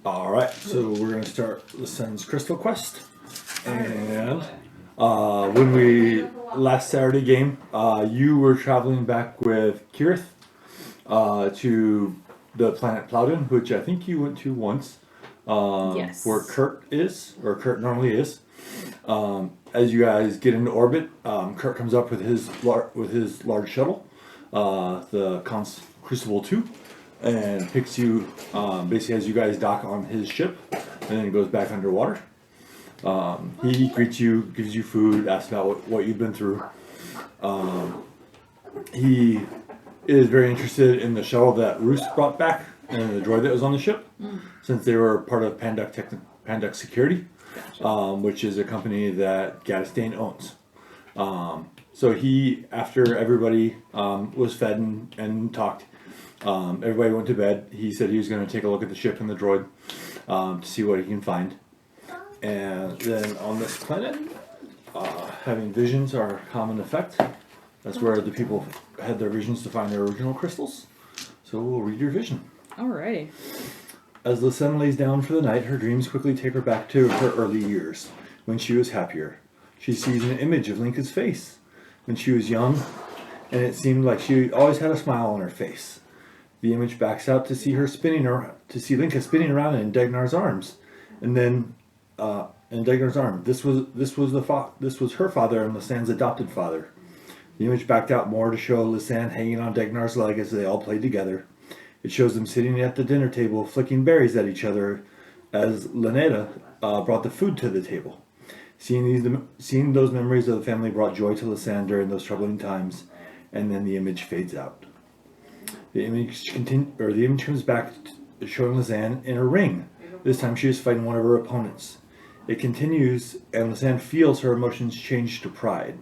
Alright, so we're going to start Lisanne's Crystal Quest. And when we last Saturday game, you were traveling back with Kirith to the planet Plowden, which I think you went to once, Yes. where Kurt normally is. As you guys get into orbit, Kurt comes up with his large shuttle, the Crucible 2, and picks you, basically as you guys dock on his ship, and then goes back underwater. He greets you, gives you food, asks about what you've been through. He is very interested in the shuttle that Roos brought back and the droid that was on the ship, since they were part of Panduc Security, which is a company that Gaddistain owns. So he, after everybody was fed and talked, everybody went to bed. He said he was going to take a look at the ship and the droid to see what he can find. And then on this planet, having visions are a common effect. That's where the people had their visions to find their original crystals. So we'll read your vision. Alrighty. As Lisanne lays down for the night, her dreams quickly take her back to her early years, when she was happier. She sees an image of Linka's face when she was young, and it seemed like she always had a smile on her face. The image backs out to see Linka spinning around in Degnar's arms, and then in Degnar's arm. This was her father and Lisanne's adopted father. The image backed out more to show Lisanne hanging on Degnar's leg as they all played together. It shows them sitting at the dinner table, flicking berries at each other, as Lynetta brought the food to the table. Seeing those memories of the family brought joy to Lisanne during those troubling times, and then the image fades out. The image comes back, showing Lisanne in a ring. This time she is fighting one of her opponents. It continues, and Lisanne feels her emotions change to pride.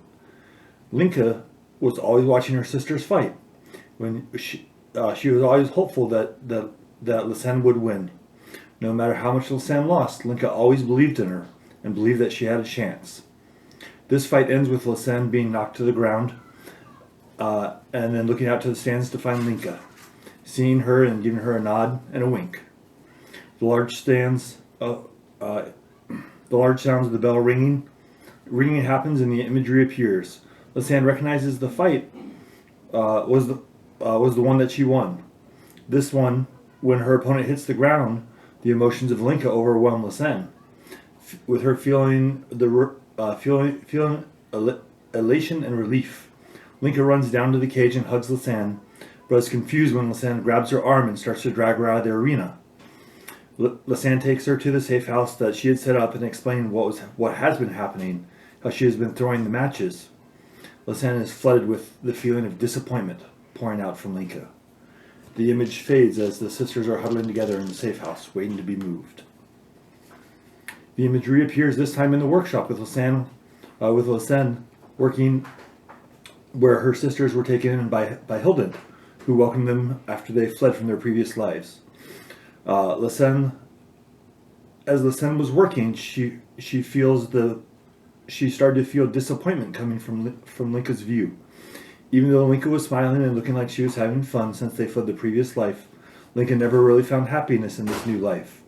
Linka was always watching her sisters fight. When she was always hopeful that Lisanne would win. No matter how much Lisanne lost, Linka always believed in her and believed that she had a chance. This fight ends with Lisanne being knocked to the ground, and then looking out to the stands to find Linka, seeing her and giving her a nod and a wink. The large sounds of the bell ringing. Ringing happens and the image reappears. Lisanne recognizes the fight was the one that she won. This one, when her opponent hits the ground, the emotions of Linka overwhelm Lisanne, with her feeling elation and relief. Linka runs down to the cage and hugs Lisanne, but is confused when Lisanne grabs her arm and starts to drag her out of the arena. Lisanne takes her to the safe house that she had set up and explained what has been happening, how she has been throwing the matches. Lisanne is flooded with the feeling of disappointment pouring out from Linka. The image fades as the sisters are huddling together in the safe house, waiting to be moved. The image reappears this time in the workshop with Lisanne working where her sisters were taken in by Hilden, who welcomed them after they fled from their previous lives. As Lisanne was working, she started to feel disappointment coming from Linka's view. Even though Linka was smiling and looking like she was having fun since they fled the previous life, Linka never really found happiness in this new life.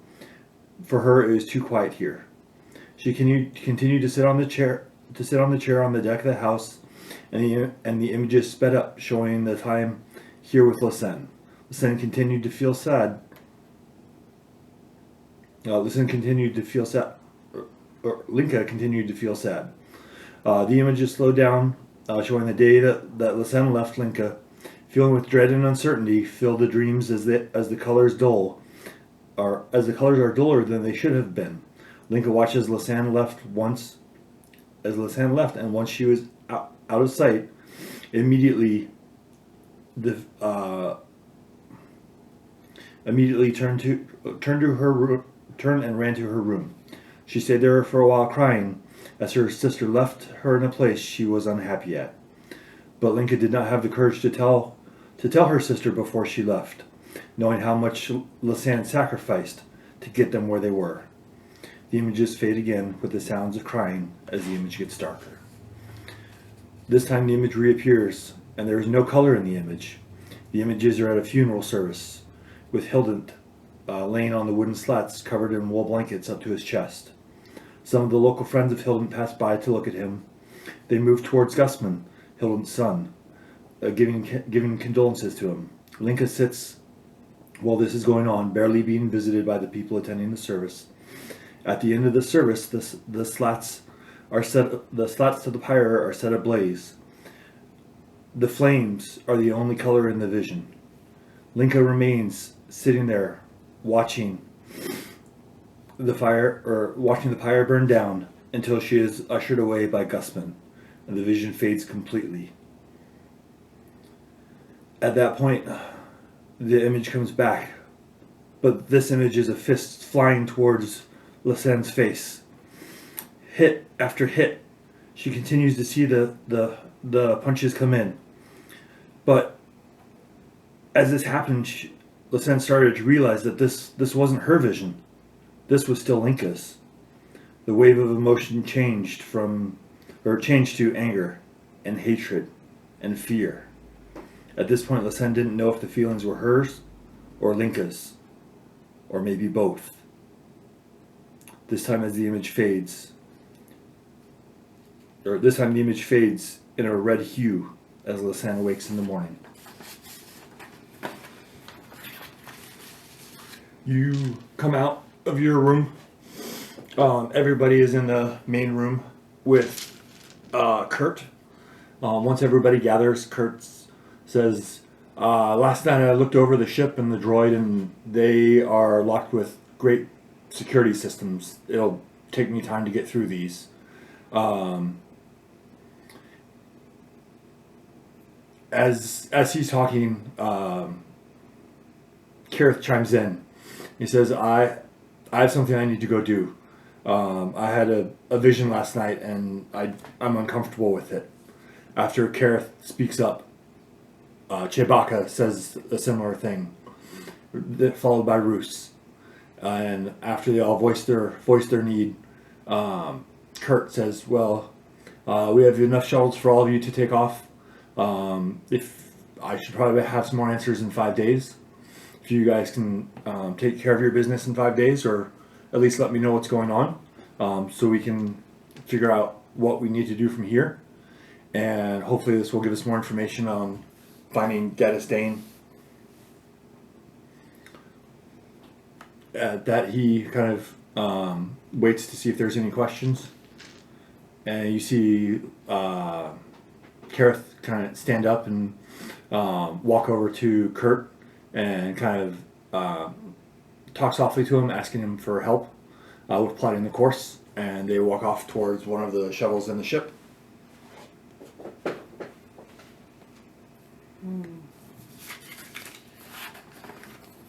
For her, it was too quiet here. She continued to sit on the chair on the deck of the house, and the images sped up, showing the time here with Lisanne. Lisanne continued to feel sad. Linka continued to feel sad. The images slowed down, showing the day that Lisanne left Linka. Feeling with dread and uncertainty, filled the dreams as the colors are duller than they should have been. Linka watched as Lisanne left, and once she was out of sight, immediately turned and ran to her room. She stayed there for a while crying, as her sister left her in a place she was unhappy at. But Linka did not have the courage to tell her sister before she left, knowing how much Lisanne sacrificed to get them where they were. The images fade again with the sounds of crying as the image gets darker. This time the image reappears, and there is no color in the image. The images are at a funeral service, with Hilden laying on the wooden slats covered in wool blankets up to his chest. Some of the local friends of Hilden passed by to look at him. They moved towards Gusman, Hilden's son, giving condolences to him. Linka sits while this is going on, barely being visited by the people attending the service. At the end of the service, the slats to the pyre are set ablaze. The flames are the only color in the vision. Linka remains sitting there, watching the pyre burn down until she is ushered away by Gusman, and the vision fades completely. At that point, the image comes back, but this image is a fist flying towards Lisanne's face. Hit after hit, she continues to see the punches come in. But as this happened, Lisanne started to realize that this wasn't her vision. This was still Linka's. The wave of emotion changed to anger and hatred and fear. At this point, Lisanne didn't know if the feelings were hers or Linka's, or maybe both. This time the image fades in a red hue as Lisanne awakes in the morning. You come out of your room. Everybody is in the main room with Kurt. Once everybody gathers, Kurt says, last night I looked over the ship and the droid, and they are locked with great security systems. It'll take me time to get through these. As he's talking, Kareth chimes in. He says, I have something I need to go do. I had a vision last night, and I'm uncomfortable with it. After Kareth speaks up, Chewbacca says a similar thing, followed by Roos. And after they all voice their need, Kurt says, well, we have enough shuttles for all of you to take off. If I should probably have some more answers in 5 days. If you guys can take care of your business in 5 days, or at least let me know what's going on, so we can figure out what we need to do from here. And hopefully this will give us more information on finding Data Stain. That he kind of waits to see if there's any questions. And you see Kareth kind of stand up and walk over to Kurt and kind of talk softly to him, asking him for help with plotting the course. And they walk off towards one of the shuttles in the ship.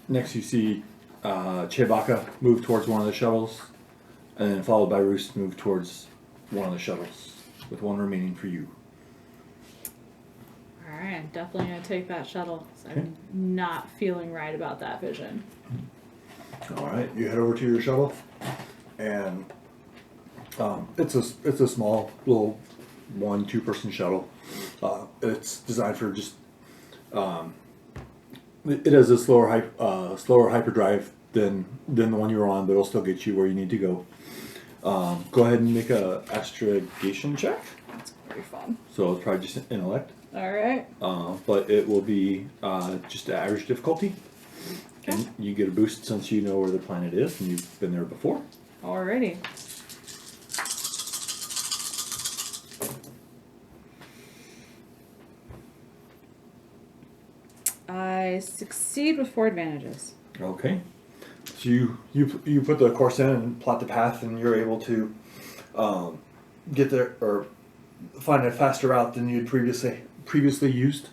Next you see Chewbacca move towards one of the shuttles, and then followed by Roos move towards one of the shuttles, with one remaining for you. Alright, I'm definitely going to take that shuttle. I'm not feeling right about that vision. Alright, you head over to your shuttle, and it's a small little 1-2 person shuttle. It's designed for just it has a slower hyperdrive than the one you were on, but it'll still get you where you need to go. Go ahead and make a astrogation check. That's very fun. So it's probably just intellect. Alright. But it will be just average difficulty. Okay. And you get a boost since you know where the planet is and you've been there before. Alrighty. I succeed with 4 advantages. Okay. So you put the course in and plot the path, and you're able to get there or find a faster route than you'd previously used.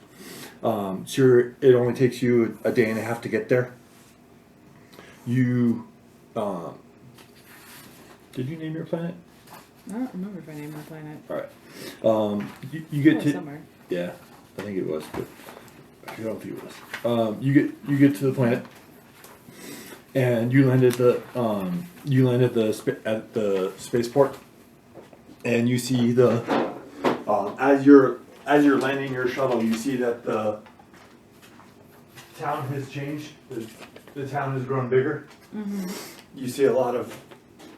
So it only takes you a day and a half to get there. You did you name your planet? I don't remember if I named my planet. All right. You get to somewhere. Yeah, I think it was, but I don't know if it was. You get to the planet, and you land at the spaceport, and you see the as you're landing your shuttle, you see that the town has changed. the town has grown bigger. Mm-hmm. You see a lot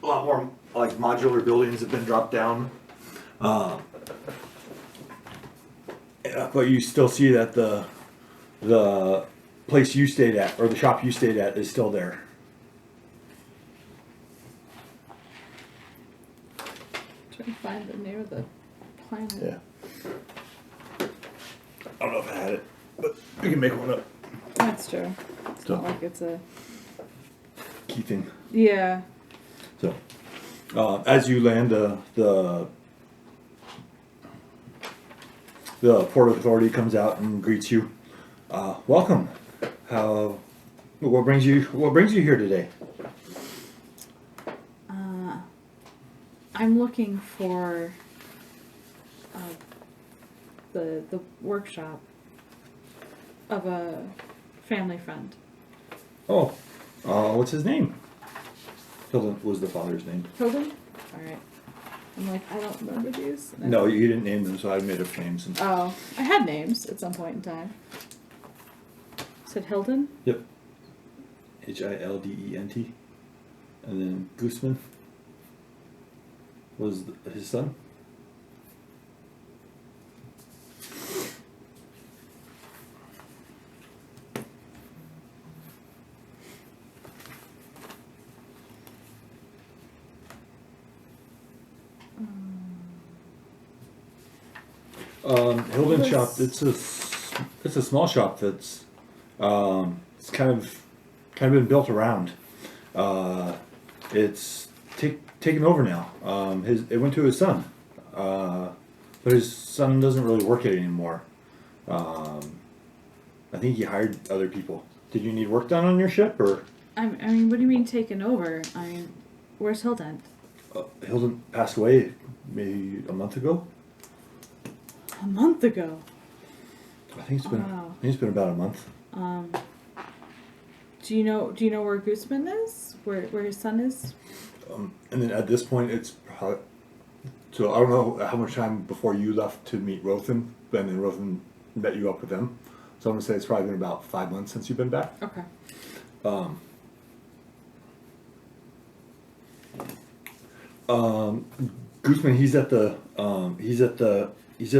more like modular buildings have been dropped down. Yeah, but you still see that the place you stayed at, or the shop you stayed at, is still there. Trying to find the name of the planet. Yeah. I don't know if I had it, but we can make one up. That's true. It's So. not like it's a. Key thing. Yeah. So, as you land, the port authority comes out and greets you. Welcome. What brings you here today? I'm looking for the workshop of a family friend. Oh, what's his name? Hilton was the father's name. Hilton? Alright. I'm like, I don't remember these. And I- No, you didn't name them, so I made up names. And... Oh, I had names at some point in time. Said Hilton? Yep. Hildent. And then Gooseman was his son. Hilden's shop. It's a small shop that's it's kind of been built around. It's taken over now. It went to his son, but his son doesn't really work it anymore. I think he hired other people. Did you need work done on your ship, or? I mean, what do you mean taken over? I mean, where's Hilton? Hilden passed away maybe a month ago. A month ago. I think it's been. Wow. I think it's been about a month. Do you know where Gooseman is? Where his son is? And then at this point, it's probably, so I don't know how much time before you left to meet Rothan, and then Rothan met you up with them. So I'm gonna say it's probably been about 5 months since you've been back. Okay. Gooseman, he's at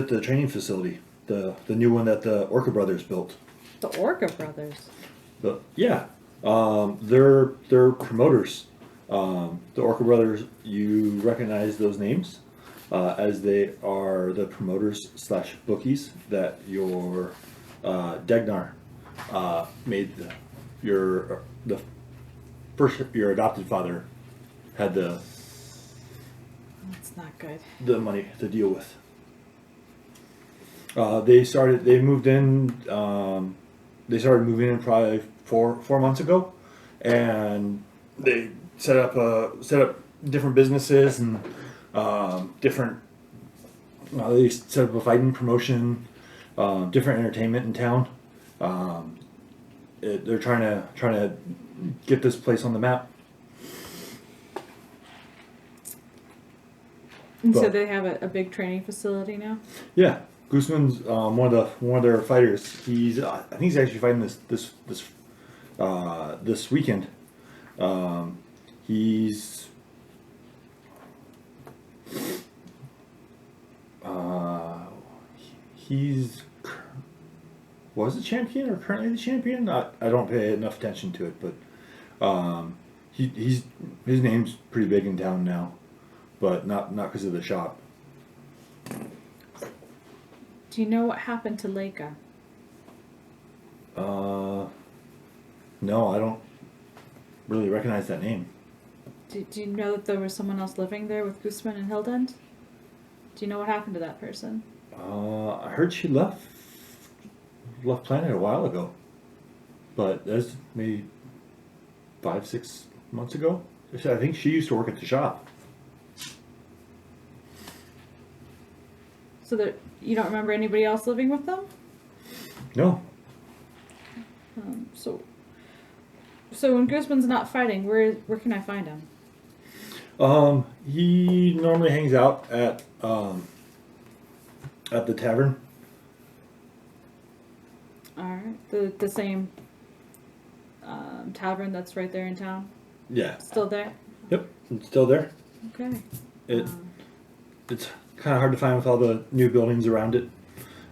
the training facility, the new one that the Orca brothers built. The Orca brothers. But yeah, they're promoters. The Orca brothers, you recognize those names, as they are the promoters / bookies that your Degnar made. Your adopted father had That's not good. the money to deal with. They moved in. They started moving in probably four months ago, and they set up different businesses and different. They set up a fighting promotion, different entertainment in town. They're trying to get this place on the map. And so But- they have a big training facility now? Yeah, Gooseman's one of their fighters. I think he's actually fighting this weekend. He's was the champion or currently the champion. I don't pay enough attention to it, but his name's pretty big in town now, but not because of the shop. Do you know what happened to Leica? No, I don't really recognize that name. Do you know that there was someone else living there with Gooseman and Hildend? Do you know what happened to that person? I heard she left planet a while ago, but that's maybe 5-6 months ago. I think she used to work at the shop. So that you don't remember anybody else living with them? No, So when Gooseman's not fighting, where can I find him? he normally hangs out at the tavern. Alright. The same tavern that's right there in town? Yeah. Still there? Yep. It's still there. Okay. It it's kind of hard to find with all the new buildings around it.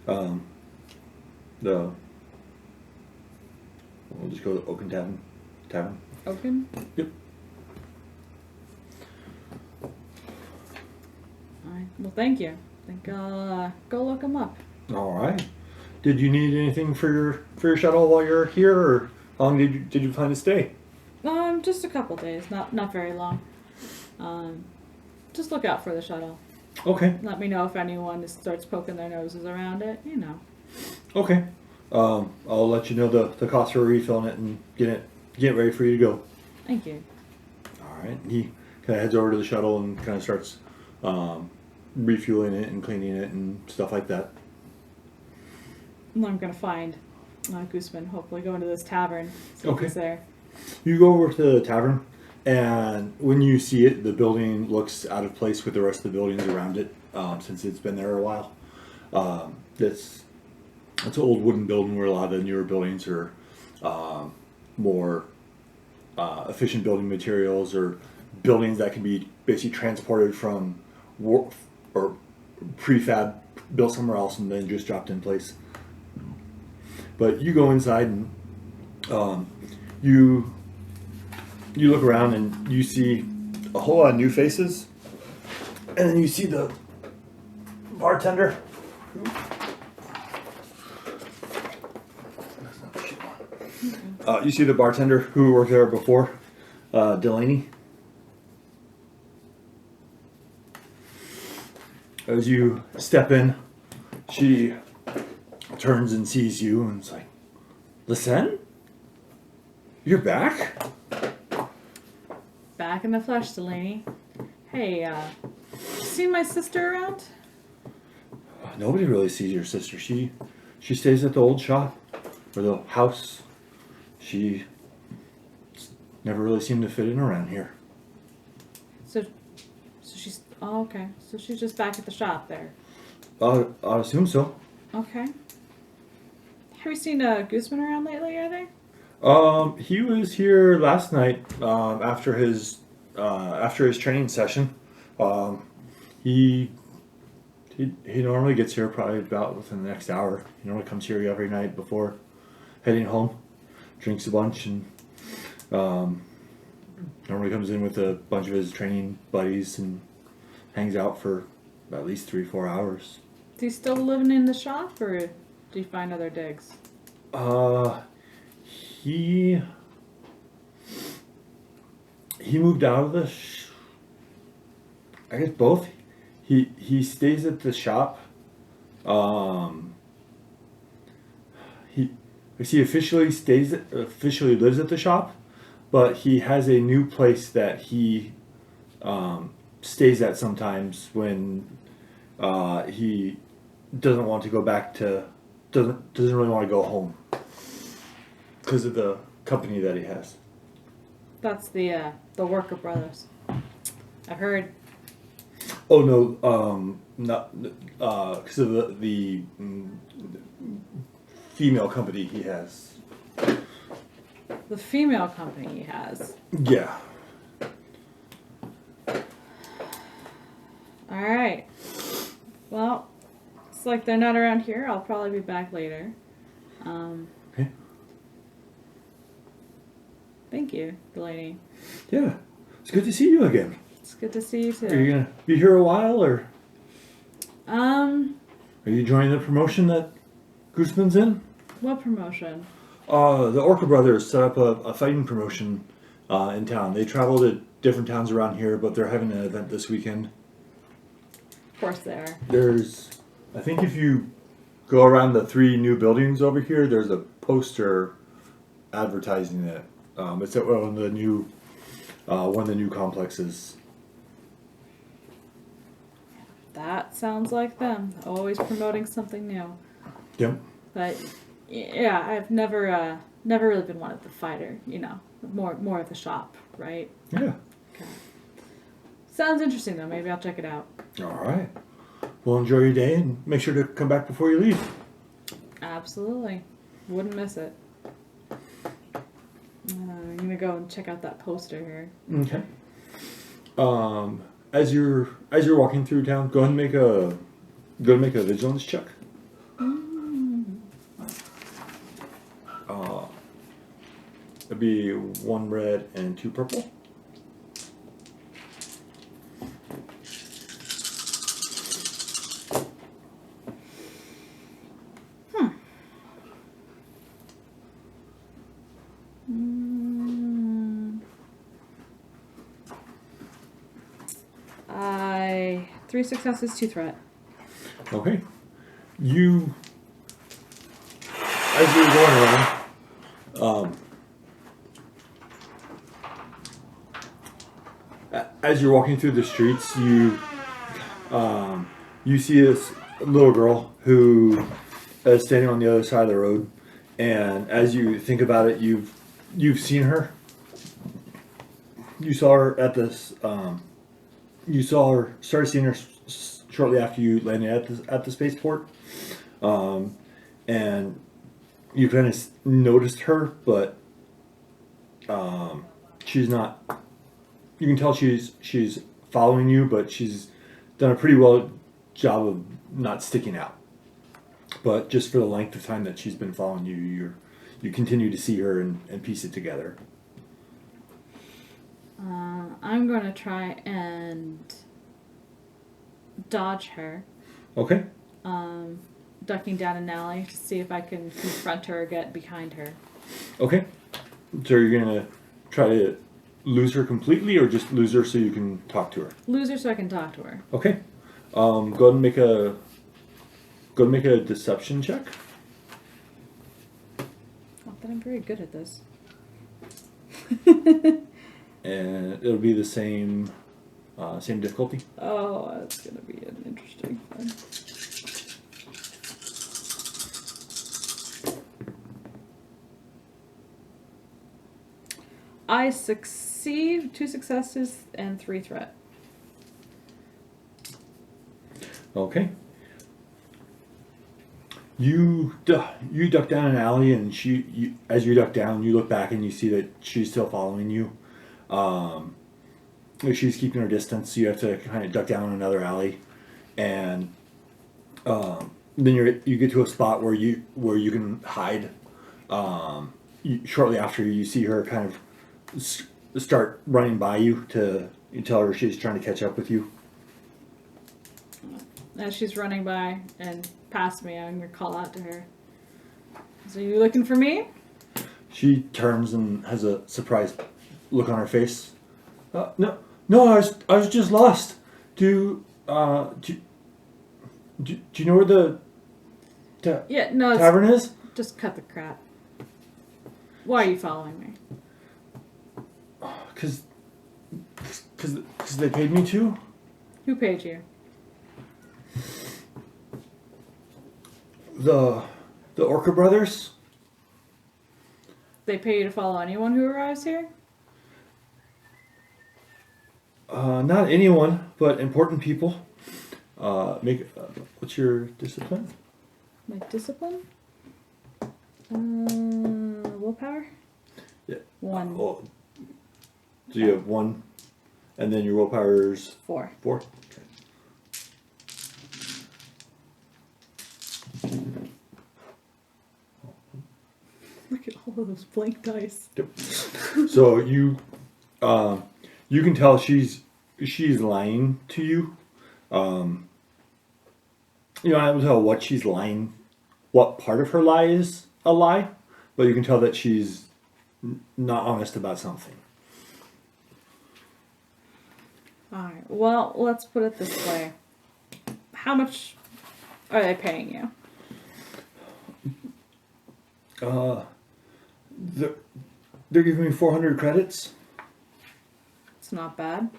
The we'll just go to Oaken Tavern. Oaken? Yep. Alright. Well, thank you. I think I'll go look them up. All right. Did you need anything for your shuttle while you're here, or how long did you plan to stay? Just a couple days, not very long. Just look out for the shuttle. Okay. Let me know if anyone starts poking their noses around it. Okay. I'll let you know the cost for refilling it and get it ready for you to go. Thank you. All right. And he kind of heads over to the shuttle and kind of starts refueling it and cleaning it and stuff like that. And I'm gonna find Gooseman. Hopefully, go into this tavern. See if Okay. he's there. You go over to the tavern, and when you see it, the building looks out of place with the rest of the buildings around it, since it's been there a while. It's an old wooden building where a lot of the newer buildings are more efficient building materials, or buildings that can be basically transported from or prefab built somewhere else and then just dropped in place. But you go inside and you look around and you see a whole lot of new faces, and then you see the bartender. You see the bartender who worked there before, Delaney. As you step in, she turns and sees you and is like, "Lisanne? You're back?" Back in the flesh, Delaney. Hey, seen my sister around? Nobody really sees your sister. She stays at the old shop or the house. She never really seemed to fit in around here. So she's okay. So she's just back at the shop there. I'd assume so. Okay. Have you seen Gooseman around lately? Are they? He was here last night after his training session. He normally gets here probably about within the next hour. He normally comes here every night before heading home, drinks a bunch, and normally comes in with a bunch of his training buddies and hangs out for at least 3-4 hours. Is he still living in the shop, or do you find other digs? He moved out of I guess both. He stays at the shop. He officially lives at the shop, but he has a new place that he stays at sometimes when he doesn't want to go back to doesn't really want to go home because of the company that he has. That's the Worker Brothers. I heard. Oh no, not because of the female company he has. The female company he has. Yeah. Alright. Well, it's like they're not around here. I'll probably be back later. Okay. Thank you, Delaney. Yeah. It's good to see you again. It's good to see you too. Are you gonna be here a while, or Are you joining the promotion that Gooseman's in? what promotion? The Orca Brothers set up a fighting promotion in town. They travel to different towns around here, but they're having an event this weekend. Of course they are. I think if you go around the 3 new buildings over here, there's a poster advertising it. It's at one of the new complexes. That sounds like them. Always promoting something new. Yep. But yeah, I've never really been one of the fighter. More of the shop, right? Yeah. Okay. Sounds interesting though. Maybe I'll check it out. All right. Well, enjoy your day and make sure to come back before you leave. Absolutely. Wouldn't miss it. I'm gonna go and check out that poster here. Okay. As you're walking through town, go ahead and make a vigilance check. It'd be 1 red and 2 purple. I 3 successes, 2 threat. Okay. You, as you're going around, as you're walking through the streets, you see this little girl who is standing on the other side of the road, and as you think about it, you've seen her. You saw her at this. Started seeing her shortly after you landed at the spaceport, and you kind of noticed her, but she's not. You can tell she's following you, but she's done a pretty well job of not sticking out. But just for the length of time that she's been following you, you continue to see her and piece it together. I'm going to try and dodge her. Okay. Ducking down an alley to see if I can confront her or get behind her. Okay. So you're gonna try to lose her completely, or just lose her so you can talk to her? Lose her so I can talk to her. Okay. Go ahead and make a deception check. Not that I'm very good at this. And it'll be the same difficulty. Oh, that's gonna be an interesting one. I succeed, 2 successes and 3 threat. Okay. You duck down an alley, and as you duck down, you look back and you see that she's still following you. She's keeping her distance, so you have to kind of duck down another alley, and then you get to a spot where you can hide. Shortly after, you see her kind of start running by you you tell her she's trying to catch up with you. As she's running by and past me, I'm gonna call out to her. So you looking for me? She turns and has a surprised look on her face. No, I was just lost. Do you know where the tavern is? Just cut the crap. Why are you following me? Cause they paid me to. Who paid you? The Orca brothers. They pay you to follow anyone who arrives here? Not anyone, but important people. What's your discipline? My discipline? Willpower? Yeah. 1. So you have 1, and then your willpower's 4. 4. Okay. Look at all of those blank dice. Yep. So you can tell she's lying to you. You don't have to tell what she's lying, what part of her lie is a lie, but you can tell that she's not honest about something. Alright, well, let's put it this way. How much are they paying you? They're giving me 400 credits. It's not bad.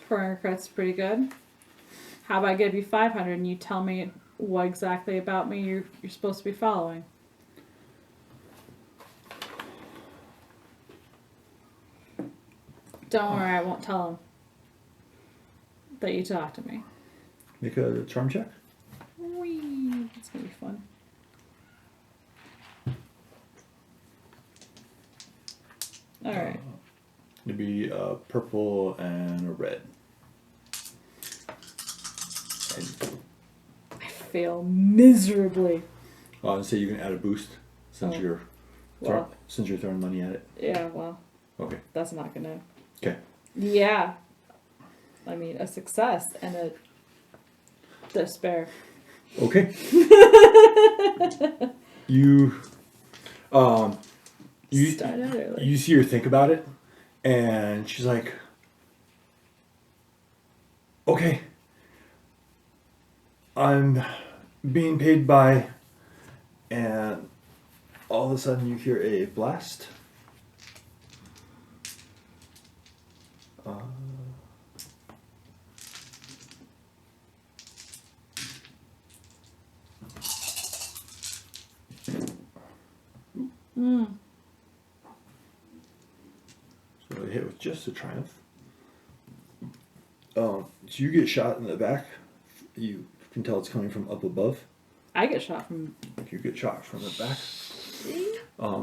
400 credits is pretty good. How about I give you 500 and you tell me what exactly about me you're supposed to be following? Don't worry, I won't tell them that you talked to me. Make a charm check. Whee! It's gonna be fun. It'd be a purple and a red. And I fail miserably. I would say you can add a boost since Oh. you're Well, since you're throwing money at it. yeah, well, Okay. that's not gonna. Okay. Yeah. I mean, a success and a despair. Okay. you Start out early. you see her think about it, and she's like, okay, I'm being paid by, and all of a sudden you hear a blast. So it hit with just a triumph. So you get shot in the back. You can tell it's coming from up above. I get shot from You get shot from the back.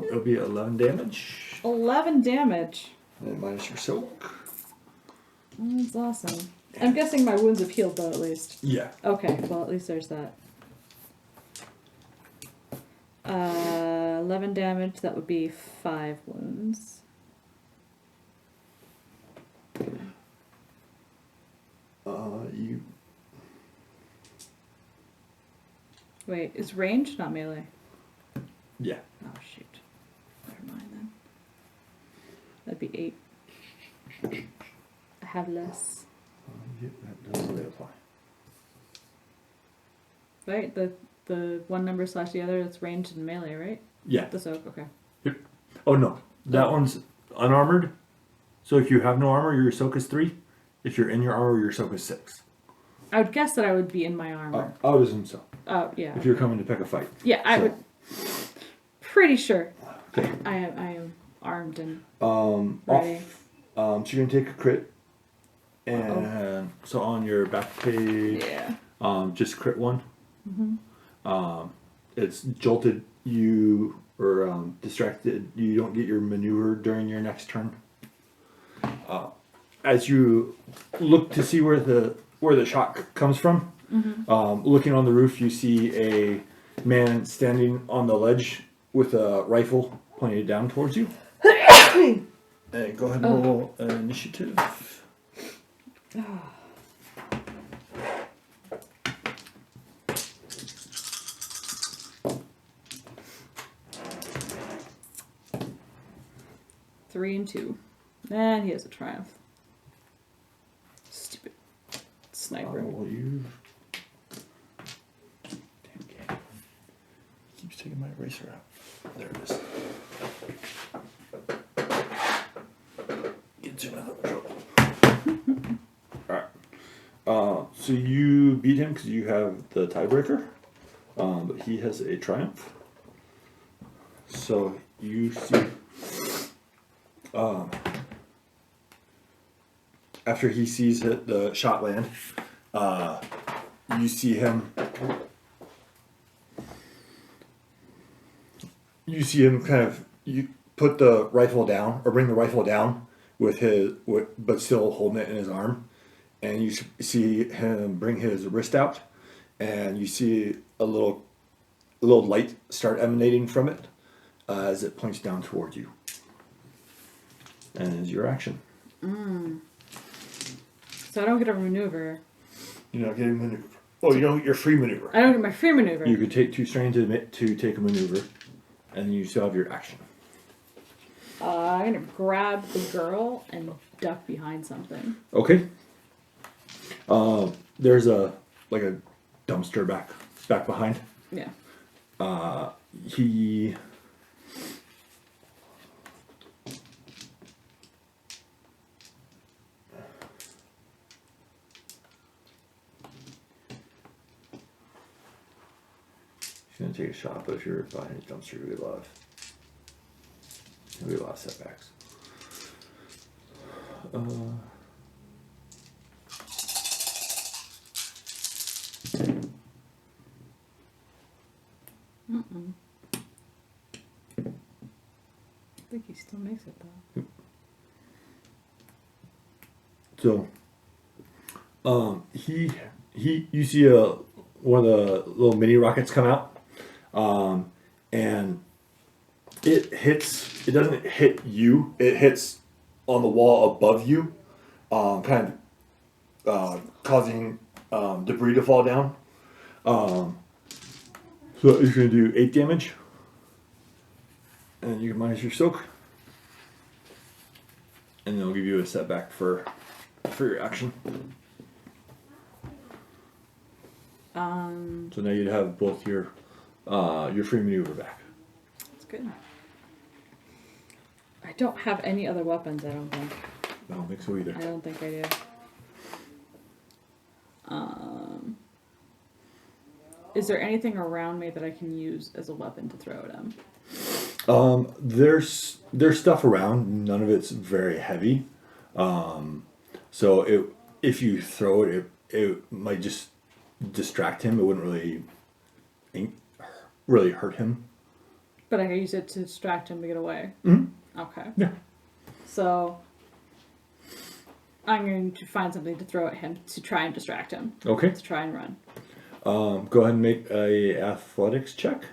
It'll be 11 damage. 11 damage. And minus your soak. That's awesome. I'm guessing my wounds have healed though, at least. Yeah. Okay, well, at least there's that. 11 damage, that would be 5 wounds. You. Wait, is range not melee? Yeah. Oh, shoot. Never mind then. That'd be 8. I have less. Yeah, that doesn't really apply. Right? The one number slash the other that's ranged and melee, right? Yeah. The soak, okay. Yep. Oh no, that one's unarmored. So if you have no armor, your soak is 3. If you're in your armor, your soak is 6. I would guess that I would be in my armor. I would assume so. Oh, yeah. If you're coming to pick a fight. Yeah, I So- would. Pretty sure. Okay. I am armed and So ready. you're gonna take a crit, and so on your back page, Yeah. just crit 1. It's jolted you or distracted. You don't get your maneuver during your next turn. As you look to see where the shot comes from, looking on the roof, you see a man standing on the ledge with a rifle pointed down towards you. And go ahead and roll an initiative. Three and 2. And he has a triumph. Stupid sniper. Well, you. Damn game. Keeps taking my eraser out. There it is. Gets you another trouble. Alright. So you beat him because you have the tiebreaker. But he has a triumph. So you see. After he sees the shot land, you see him. You see him kind of. You put the rifle down, or bring the rifle down but still holding it in his arm, and you see him bring his wrist out, and you see a little light start emanating from it as it points down toward you. And is your action. So I don't get a maneuver. You're not getting maneuver. Oh, you don't get your free maneuver. I don't get my free maneuver. You could take 2 strain to take a maneuver, and then you still have your action. I'm gonna grab the girl and duck behind something. Okay. There's a dumpster back behind. Yeah. He. He's gonna take a shot, but if you're behind a dumpster, you'll be a lot of setbacks. I think he still makes it though. So, you see one of the little mini rockets come out, and it doesn't hit you, it hits on the wall above you, kind of causing debris to fall down. So it's going to do 8 damage, and you can minus your soak, and then I'll give you a setback for your action. So now you'd have both your free maneuver back. That's good. I don't have any other weapons, I don't think. I don't think so either. I don't think I do. Is there anything around me that I can use as a weapon to throw at him? There's stuff around. None of it's very heavy. So if you throw it, it might just distract him. It wouldn't really hurt him. But I can use it to distract him to get away. Mm-hmm. Okay. Yeah. So I'm going to find something to throw at him to try and distract him. Okay. To try and run. Go ahead and make a athletics check.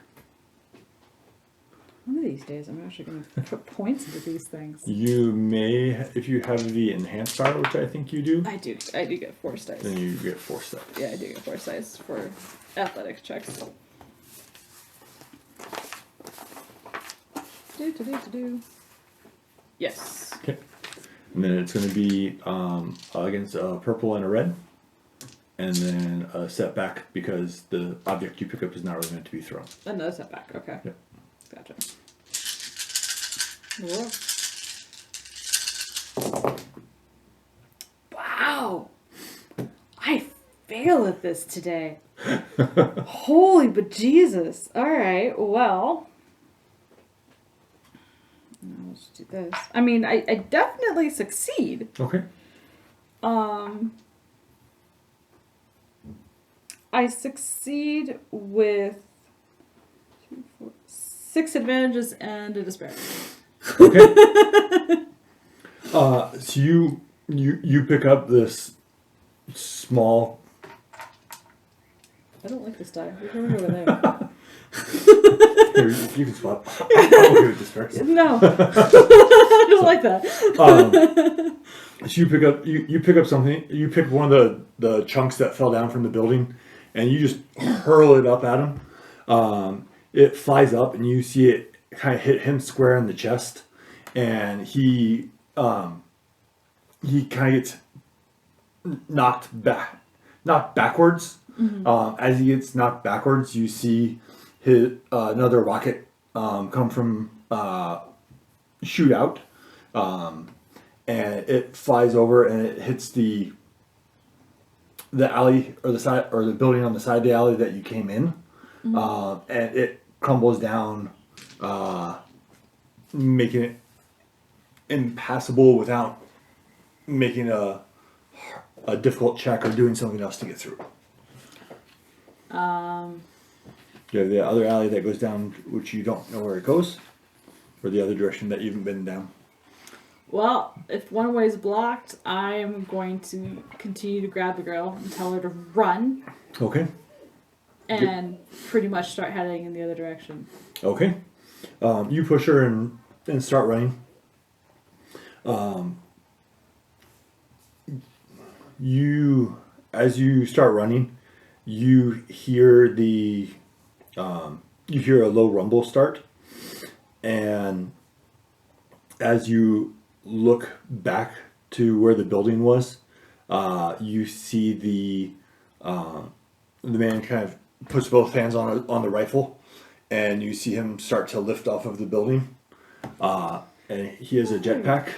One of these days, I'm actually going to put points into these things. You may, if you have the enhanced power, which I think you do. I do get force dice. Then you get force dice. Yeah, I do get force dice for athletics checks. Do. Yes. Okay. And then it's going to be against a purple and a red. And then a setback because the object you pick up is not really meant to be thrown. Another setback, okay. Yep. Gotcha. Whoa. Wow! I fail at this today. Holy bejesus. Alright, well. Let's do this. I mean, I definitely succeed. Okay. I succeed with 6 advantages and a despair. Okay. So you pick up this small. I don't like this die. We're going over there. Here, you can swap. I'll give it despair. No, I don't like that. So you pick up something. You pick one of the chunks that fell down from the building, and you just hurl it up at him. It flies up, and you see it kind of hit him square in the chest, and he kind of gets knocked backwards. Mm-hmm. As he gets knocked backwards, you see another rocket come from shoot out, and it flies over and it hits the alley or the side or the building on the side of the alley that you came in. Mm-hmm. And it crumbles down, making it impassable without making a difficult check or doing something else to get through. You have the other alley that goes down, which you don't know where it goes, or the other direction that you haven't been down. Well, if one way is blocked, I am going to continue to grab the girl and tell her to run. Okay. And pretty much start heading in the other direction. Okay. You push her and start running. As you start running, you hear a low rumble start, and as you look back to where the building was, you see the man kind of puts both hands on the rifle, and you see him start to lift off of the building, and he has a jetpack.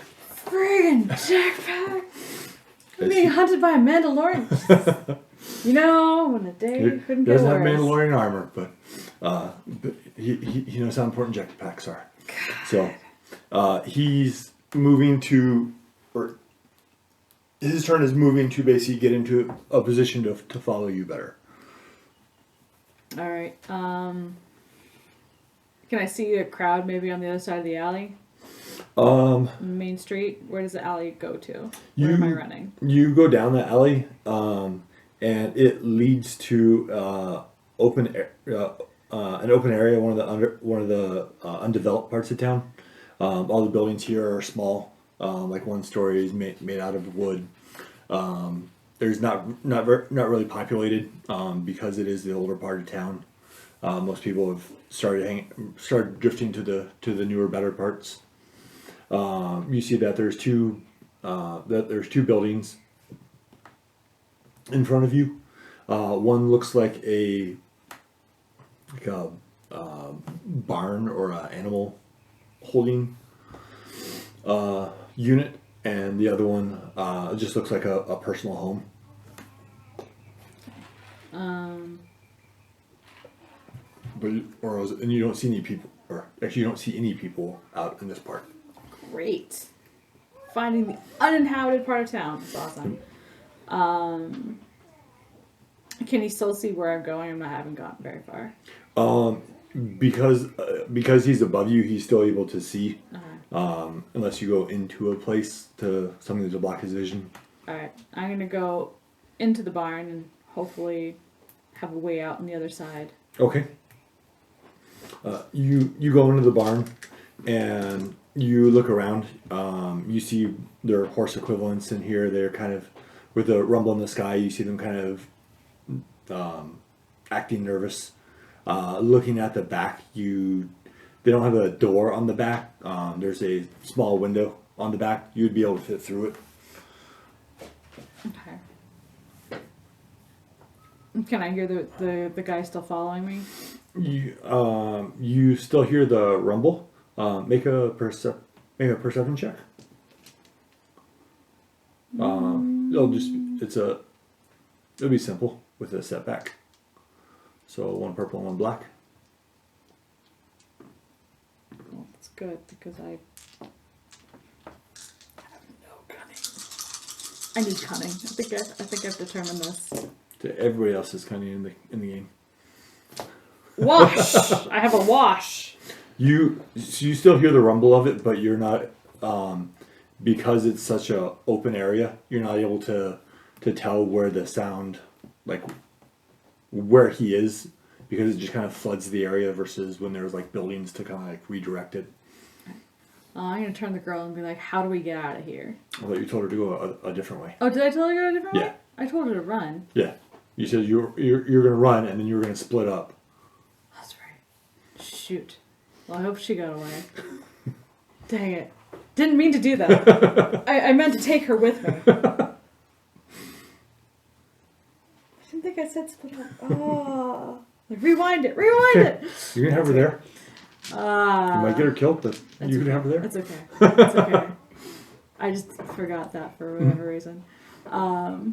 Friggin' jetpack! I'm being hunted by a Mandalorian. You know, when the day couldn't get worse. He doesn't have Mandalorian armor, but he knows how important jetpacks are. God. So he's moving to, or his turn is moving to basically get into a position to follow you better. All right. Can I see a crowd maybe on the other side of the alley? Main Street. Where does the alley go to? Where am I running? You go down the alley, and it leads to an open area, one of the undeveloped parts of town. All the buildings here are small, like one story is made out of wood. There's not really populated because it is the older part of town. Most people have started drifting to the newer, better parts. You see that there's two buildings in front of you. One looks like a barn or an animal holding unit, and the other one just looks like a personal home. And you don't see any people, or actually you don't see any people out in this part. Great. Finding the uninhabited part of town. It's awesome. Can you still see where I'm going? I haven't gotten very far. Because he's above you, he's still able to see. Okay. Unless you go into a place to something to block his vision. Alright. I'm gonna go into the barn and hopefully have a way out on the other side. Okay. You go into the barn and you look around. You see their horse equivalents in here. They're kind of, with a rumble in the sky, you see them kind of acting nervous. Looking at the back, they don't have a door on the back. There's a small window on the back. You'd be able to fit through it. Okay. Can I hear the guy still following me? You still hear the rumble. Make a perception check. It'll be simple with a setback. So one purple and one black. Well, that's good because I have no cunning. I need cunning. I think I've determined this. Everybody else is cunning in the game. Wash. I have a wash. You still hear the rumble of it, but you're not, because it's such a open area. You're not able to tell where the sound, like where he is, because it just kind of floods the area versus when there's like buildings to kind of like redirect it. I'm gonna turn to the girl and be like, "How do we get out of here?" I thought you told her to go a different way. Oh, did I tell her to go a different way? Yeah. I told her to run. Yeah. You said you're gonna run and then you were gonna split up. That's right. Shoot. Well, I hope she got away. Dang it. Didn't mean to do that. I meant to take her with me. I didn't think I said split up. Oh. Like, rewind it. It. You can have her there. You might get her killed, but you can have her there. That's okay. That's okay. I just forgot that for whatever reason. Alright,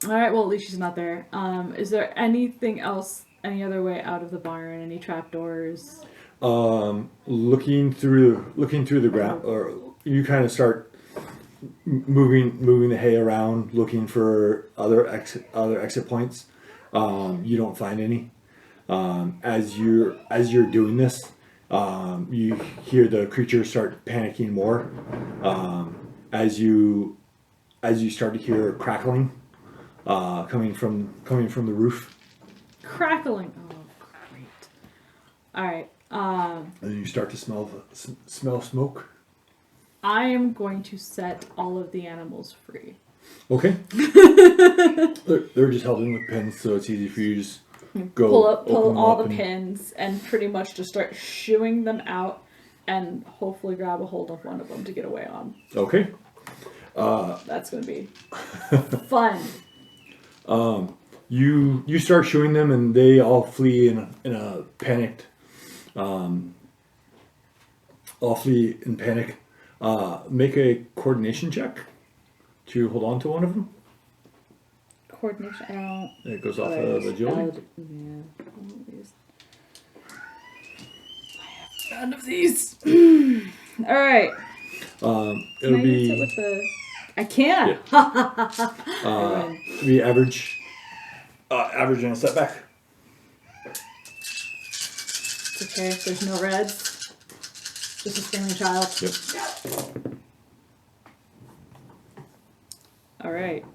well, at least she's not there. Is there anything else, any other way out of the barn? Any trapdoors? Looking through the ground, or you kind of start moving the hay around, looking for other exit points. You don't find any. As you're doing this, you hear the creatures start panicking more. As you start to hear crackling, coming from the roof. Crackling. Oh, great. All right. And then you start to smell smoke. I am going to set all of the animals free. Okay. They're just held in with pins, so it's easy for you to just go pull all the pins and pretty much just start shooing them out, and hopefully grab a hold of one of them to get away on. Okay. That's going to be fun. You start shooing them, and they all flee in a panicked. All flee in panic. Make a coordination check to hold on to one of them. Coordination. I don't. It goes off of agility. Yeah. I have none of these. All right. It'll be. Sit with the... I can. Yeah. Be average. Average and a setback. It's okay. There's no reds. Just a screaming child. Yep. All right.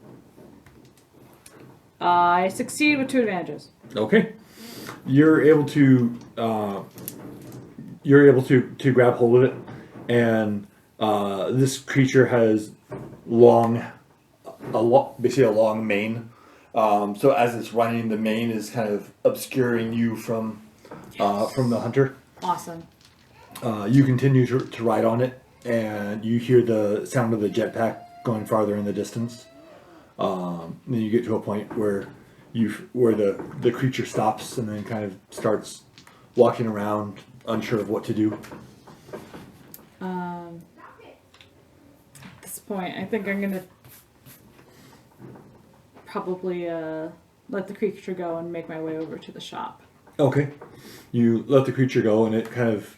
I succeed with 2 advantages. Okay. You're able to grab hold of it, and this creature has basically a long mane. So as it's running, the mane is kind of obscuring you from the hunter. Awesome. You continue to ride on it, and you hear the sound of the jetpack going farther in the distance. Then you get to a point where the creature stops and then kind of starts walking around, unsure of what to do. At this point, I think I'm gonna probably let the creature go and make my way over to the shop. Okay. You let the creature go, and it kind of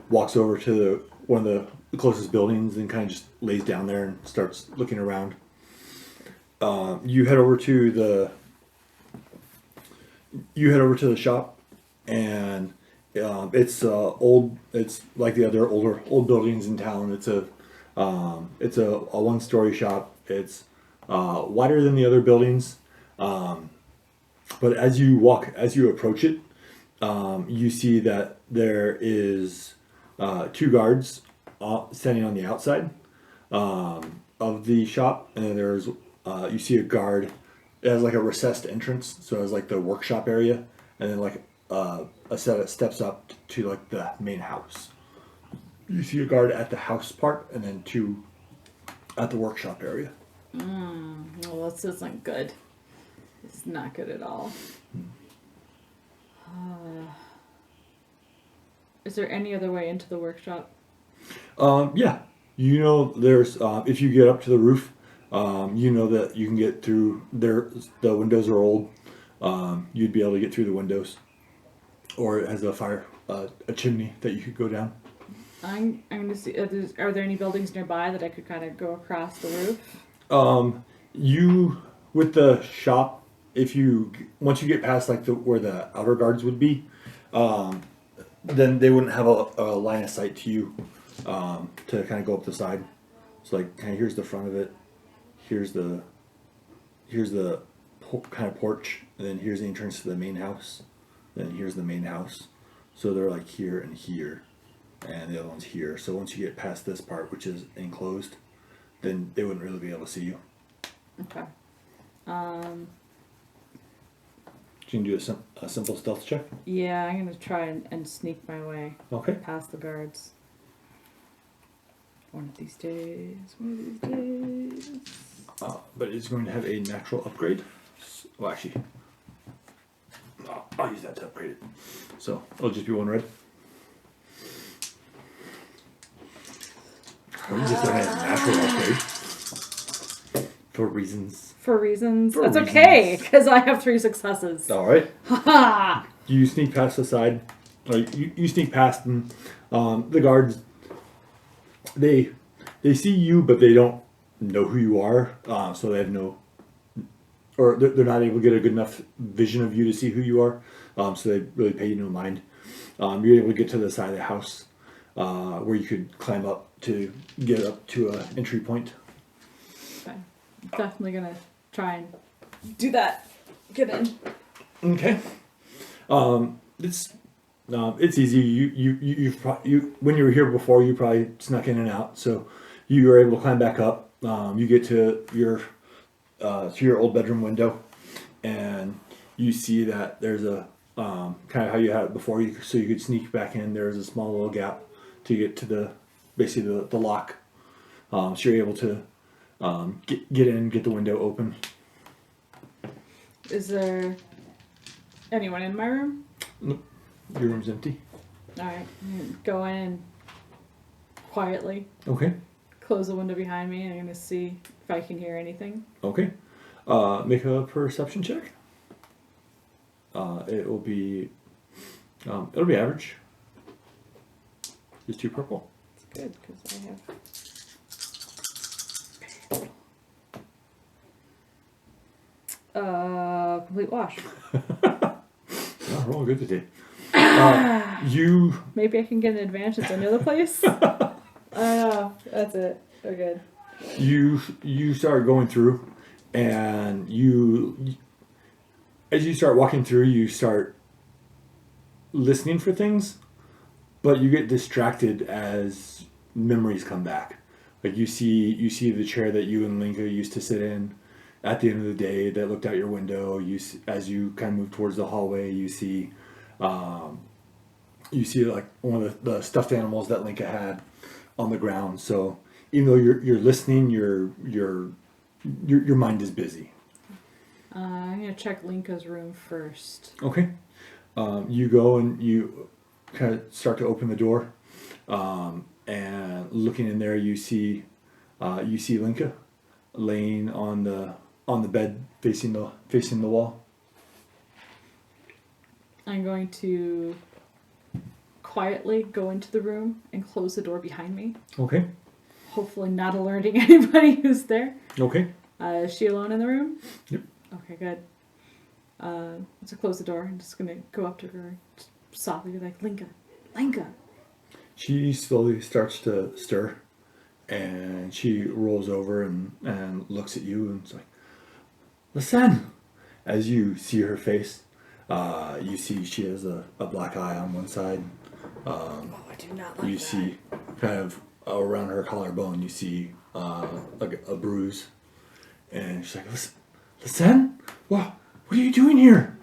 walks over to one of the closest buildings and kind of just lays down there and starts looking around. You head over to the shop, and it's old. It's like the other old buildings in town. It's a one-story shop. It's wider than the other buildings, but as you approach it, you see that there is 2 guards standing on the outside of the shop, and then there's you see a guard. It has like a recessed entrance, so it has like the workshop area, and then like a set of steps up to like the main house. You see a guard at the house part, and then 2 at the workshop area. Well, this isn't good. It's not good at all. Is there any other way into the workshop? Yeah. There's if you get up to the roof, that you can get through there. The windows are old. You'd be able to get through the windows, or it has a chimney that you could go down. I'm going to see. Are there any buildings nearby that I could kind of go across the roof? With the shop, once you get past like where the outer guards would be, then they wouldn't have a line of sight to you to kind of go up the side. So like kind of here's the front of it, here's the kind of porch, and then here's the entrance to the main house, then here's the main house. So they're like here and here, and the other one's here. So once you get past this part, which is enclosed, then they wouldn't really be able to see you. Okay. You can do a simple stealth check. Yeah, I'm going to try and sneak my way past the guards. One of these days. But it's going to have a natural upgrade. Well, actually, I'll use that to upgrade it. So it'll just be 1 red. We just don't have a natural upgrade. For reasons. That's okay, because I have 3 successes. All right. Ha! You sneak past the side. Like you sneak past, and the guards. They see you, but they don't know who you are. So they have or they're not able to get a good enough vision of you to see who you are. So they really pay you no mind. You're able to get to the side of the house where you could climb up to get up to an entry point. Okay. Definitely gonna try and do that. Get in. Okay. It's easy. You when you were here before, you probably snuck in and out, so you were able to climb back up. You get to your old bedroom window, and you see that there's a kind of how you had it before. So you could sneak back in. There's a small little gap to get to basically the lock. So you're able to get in, get the window open. Is there anyone in my room? Nope. Your room's empty. Alright. Go in quietly. Okay. Close the window behind me, and I'm going to see if I can hear anything. Okay. Make a perception check. It'll be average. Just 2 purple. It's good, because I have... Oh, complete wash. Oh, roll good today. Maybe I can get an advantage since I know the place. I know. That's it. We're good. You start going through, and as you start walking through, you start listening for things, but you get distracted as memories come back. Like you see the chair that you and Linka used to sit in at the end of the day that looked out your window. As you kind of move towards the hallway, you see like one of the stuffed animals that Linka had on the ground. So even though you're listening, your mind is busy. I'm gonna check Linka's room first. Okay. You go and you kind of start to open the door, and looking in there, you see Linka laying on the bed facing the wall. I'm going to quietly go into the room and close the door behind me. Okay. Hopefully not alerting anybody who's there. Okay. Is she alone in the room? Yep. Okay, good. So close the door. I'm just gonna go up to her and softly be like, Linka. She slowly starts to stir, and she rolls over and looks at you and it's like, Lisanne! As you see her face, you see she has a black eye on one side. I do not like you that. see kind of around her collarbone, you see like a bruise. And she's like, Lisanne? What are you doing here?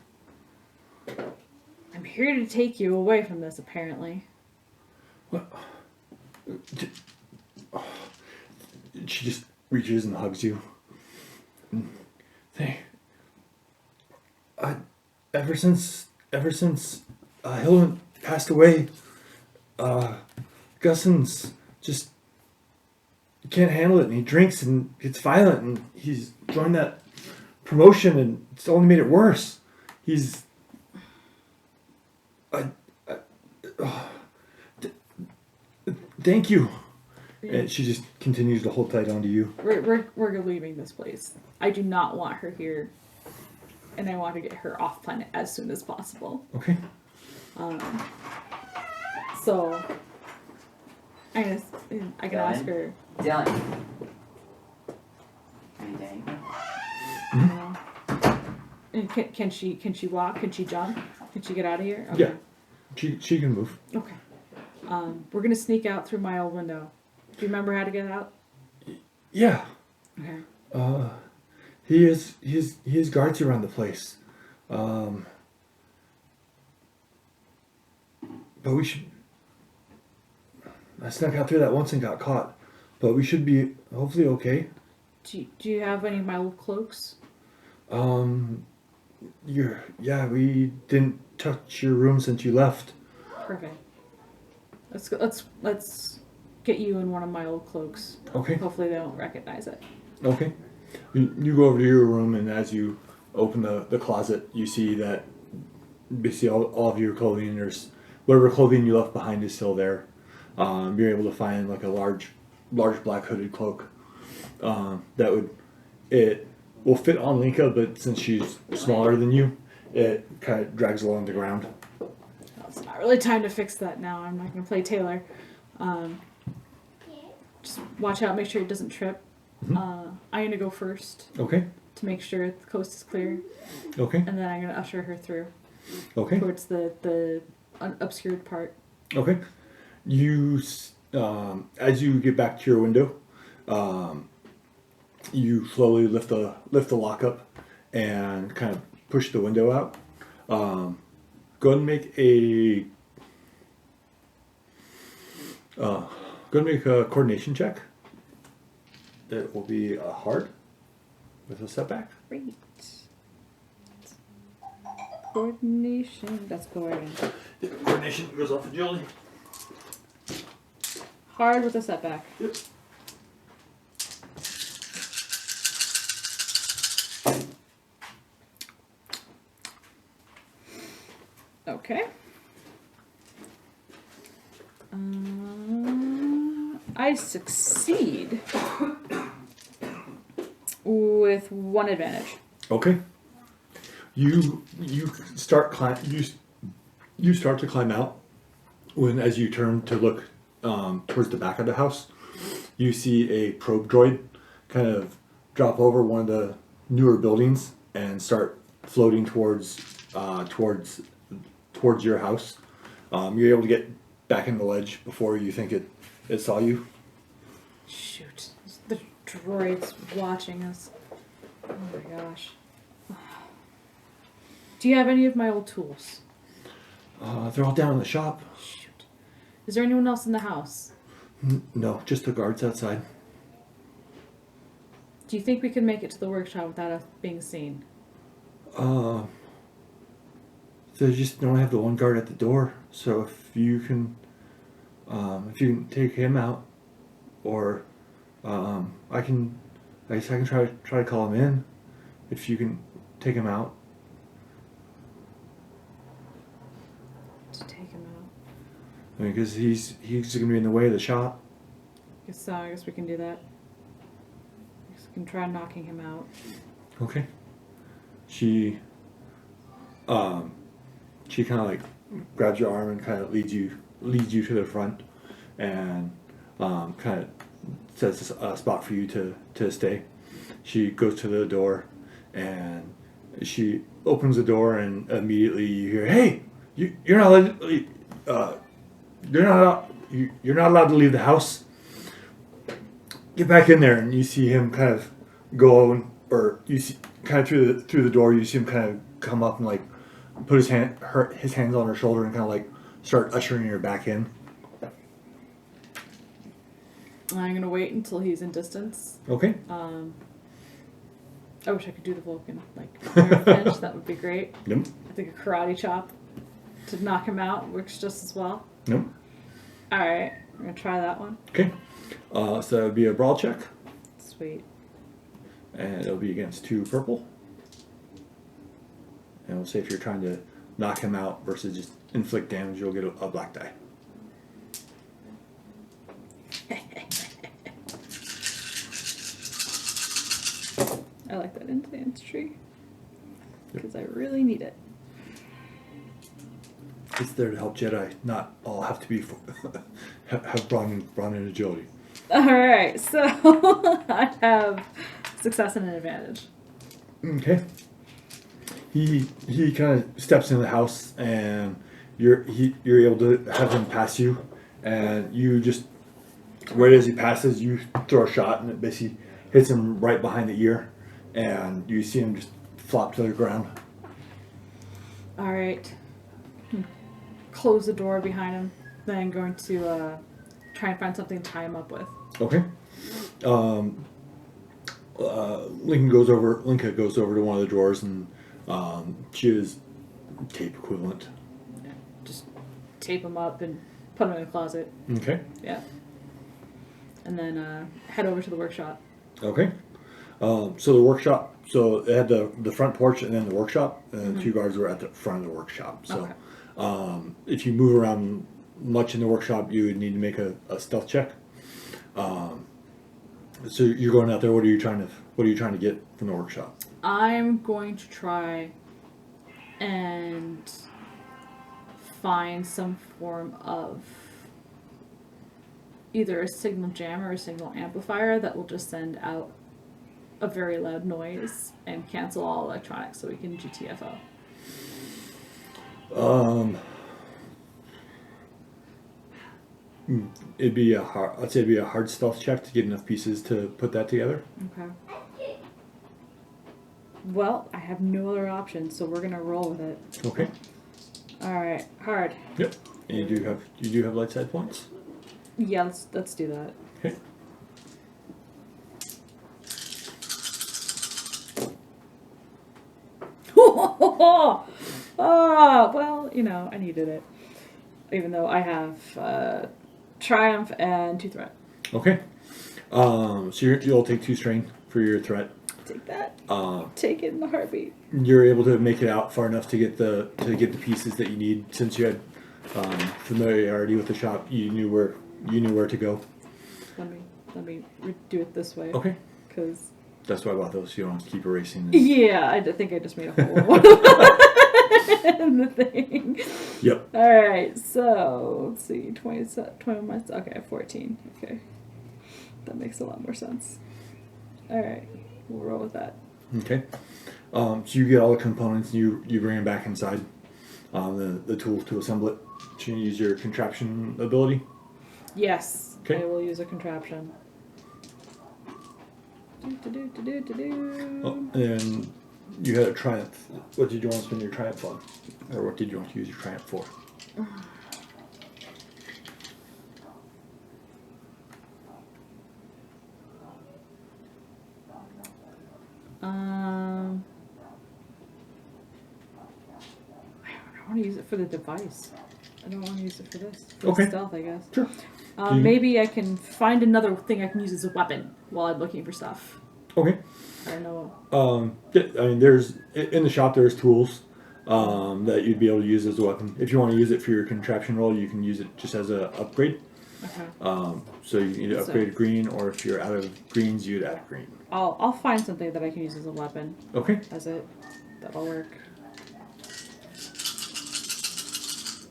I'm here to take you away from this, apparently. What? She just reaches and hugs you. Ever since Hillen passed away, Gussen's just can't handle it, and he drinks and gets violent, and he's joined that promotion, and it's only made it worse. Thank you. And she just continues to hold tight onto you. We're leaving this place. I do not want her here, and I want to get her off planet as soon as possible. Okay. So I can ask her. Dylan. Are you done? And can she walk? Can she jump? Can she get out of here? Okay. Yeah. She can move. Okay. We're gonna sneak out through my old window. Do you remember how to get out? Yeah. Okay. He has guards around the place. But we should. I snuck out through that once and got caught, but we should be hopefully okay. Do you have any of my old cloaks? We didn't touch your room since you left. Perfect. Let's get you in one of my old cloaks. Okay. Hopefully they don't recognize it. Okay. You go over to your room, and as you open the closet, you see that basically all of your clothing, there's whatever clothing you left behind is still there. You're able to find like a large black hooded cloak it will fit on Linka, but since she's smaller than you, it kind of drags along the ground. Well, it's not really time to fix that now. I'm not going to play Taylor. Just watch out, make sure it doesn't trip. Mm-hmm. I'm going to go first. Okay. To make sure the coast is clear. Okay. And then I'm going to usher her through. Okay. Towards the obscured part. Okay. You, as you get back to your window, you slowly lift the lock up and kind of push the window out. Go ahead and make a coordination check. It will be hard with a setback. Great. Coordination. That's coordination. The coordination goes off agility. Hard with a setback. Yep. Okay. I succeed with one advantage. Okay. You start You start to climb out when, as you turn to look towards the back of the house, you see a probe droid kind of drop over one of the newer buildings and start floating towards your house. You're able to get back in the ledge before you think it saw you. Shoot. The droid's watching us. Oh my gosh. Do you have any of my old tools? They're all down in the shop. Shoot. Is there anyone else in the house? No, just the guards outside. Do you think we can make it to the workshop without us being seen? They just don't have the one guard at the door. So if you can take him out, or I guess I can try to call him in. If you can take him out. To take him out. I mean, because he's gonna be in the way of the shop. I guess we can do that. I guess we can try knocking him out. Okay. She kind of like grabs your arm and kind of leads you to the front, and kind of sets a spot for you to stay. She goes to the door, and she opens the door, and immediately you hear, "Hey, you're not allowed to leave the house. Get back in there." And you see him kind of go, or you see kind of through the door. You see him kind of come up and like put his hands on her shoulder and kind of like start ushering her back in. I'm gonna wait until he's in distance. Okay. I wish I could do the Vulcan mirror pinch. That would be great. Yep. I think a karate chop to knock him out works just as well. Yep. All right, we're gonna try that one. Okay. So that would be a brawl check, Sweet. and it'll be against 2 purple. And we'll say if you're trying to knock him out versus just inflict damage, you'll get a black die. I like that advance tree because I really need it. It's there to help Jedi not all have to be have brawn and agility. All right, so I have success and an advantage. Okay. He kind of steps in the house, and you're able to have him pass you, and you just right as he passes, you throw a shot, and it basically hits him right behind the ear, and you see him just flop to the ground. All right. Close the door behind him. Then I'm going to try and find something to tie him up with. Okay. Linka goes over to one of the drawers, and she is tape equivalent. Yeah, just tape him up and put him in a closet. Okay. Yeah. And then head over to the workshop. Okay. So the workshop, so it had the front porch and then the workshop, and the 2 guards were at the front of the workshop. So if you move around much in the workshop, you would need to make a stealth check. So you're going out there. What are you trying to get from the workshop? I'm going to try and find some form of either a signal jammer or a signal amplifier that will just send out a very loud noise and cancel all electronics so we can GTFO. I'd say it'd be a hard stealth check to get enough pieces to put that together. Okay. Well, I have no other option, so we're gonna roll with it. Okay. All right, hard. Yep. And you do have light side points. Yeah, let's do that. Okay. Oh, well, I needed it. Even though I have Triumph and 2 threat. Okay. So you'll take 2 strain for your threat. Take that. Take it in the heartbeat. You're able to make it out far enough to get the pieces that you need. Since you had familiarity with the shop, you knew where to go. Let me do it this way. Okay. Because that's why I bought those. So you don't have to keep erasing. Yeah, I think I just made a whole one. in the thing. Yep. Alright, so let's see, 21 months. Okay, 14. Okay. That makes a lot more sense. Alright, we'll roll with that. Okay. So you get all the components and you bring them back inside. The tools to assemble it. So you use your contraption ability. Yes, Okay. I will use a contraption. Oh, and you had a triumph. What did you want to spend your triumph on? Or what did you want to use your triumph for? I want to use it for the device. I don't want to use it for this. For Okay. stealth, I guess. Sure. Maybe I can find another thing I can use as a weapon while I'm looking for stuff. Okay. I don't know. I mean, there's in the shop. There's tools that you'd be able to use as a weapon. If you want to use it for your contraption roll, you can use it just as a upgrade. Okay. So you can either upgrade green, or if you're out of greens, you'd add green. I'll find something that I can use as a weapon. Okay. As it. That'll work.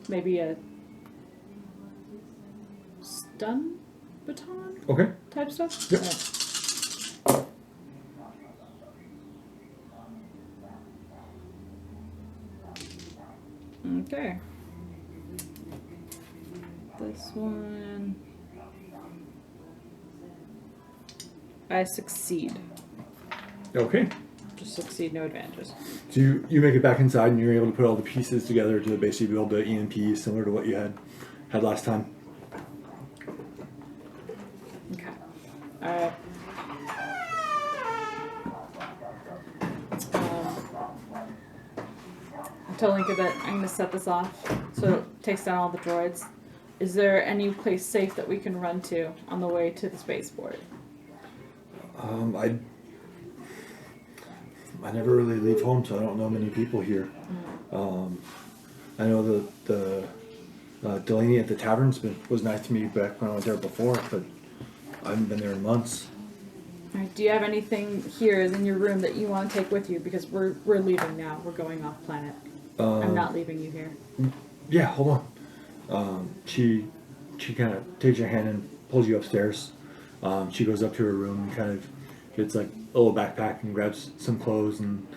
Maybe a stun baton Okay. type stuff? Yep. Right. Okay. This one. I succeed. Okay. Just succeed, no advantages. So you make it back inside, and you're able to put all the pieces together to basically build the EMP similar to what you had last time. Okay. Alright. I'm telling you that I'm going to set this off so it takes down all the droids. Is there any place safe that we can run to on the way to the spaceport? I never really leave home, so I don't know many people here. I know the Delaney at the tavern's was nice to me back when I went there before, but I haven't been there in months. All right, do you have anything here in your room that you want to take with you? Because we're leaving now. We're going off planet. I'm not leaving you here. Yeah, hold on. She kind of takes your hand and pulls you upstairs. She goes up to her room and kind of gets like a little backpack and grabs some clothes and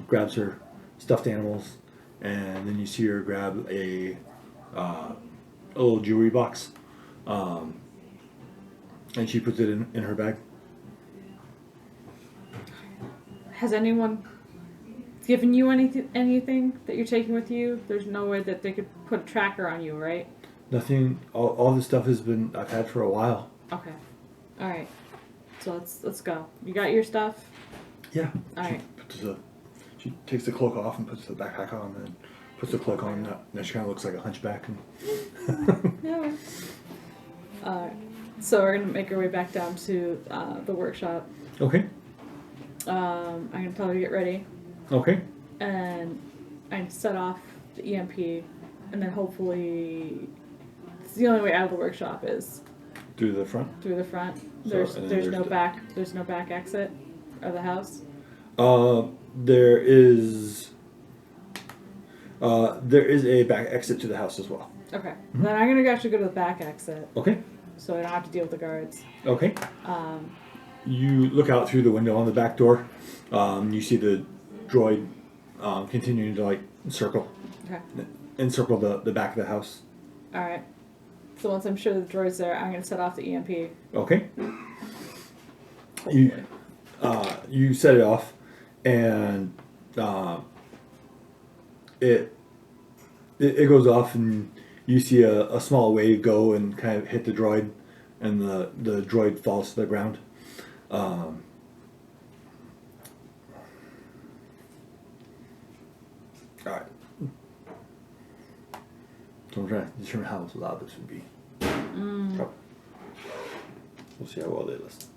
grabs her stuffed animals, and then you see her grab a little jewelry box, and she puts it in her bag. Has anyone given you anything that you're taking with you? There's no way that they could put a tracker on you, right? Nothing. All this stuff I've had for a while. Okay. All right. So let's go. You got your stuff? Yeah. All right. She takes the cloak off and puts the backpack on, and puts the cloak on. Now she kind of looks like a hunchback. Yeah. So we're gonna make our way back down to the workshop. Okay. I'm gonna tell her to get ready. Okay. And I set off the EMP, and then hopefully, it's the only way out of the workshop is Through the front. through the front. So, There's no back exit of the house. There is a back exit to the house as well. Okay. Mm-hmm. Then I'm gonna actually go to the back exit. Okay. So I don't have to deal with the guards. Okay. You look out through the window on the back door. You see the droid continuing to circle. Okay. Encircle the back of the house. All right. So once I'm sure the droid's there, I'm gonna set off the EMP. Okay. Hopefully. You set it off, and it goes off, and you see a small wave go and kind of hit the droid, and the droid falls to the ground. All right. So I'm trying to determine how loud this would be. We'll see how well they listen.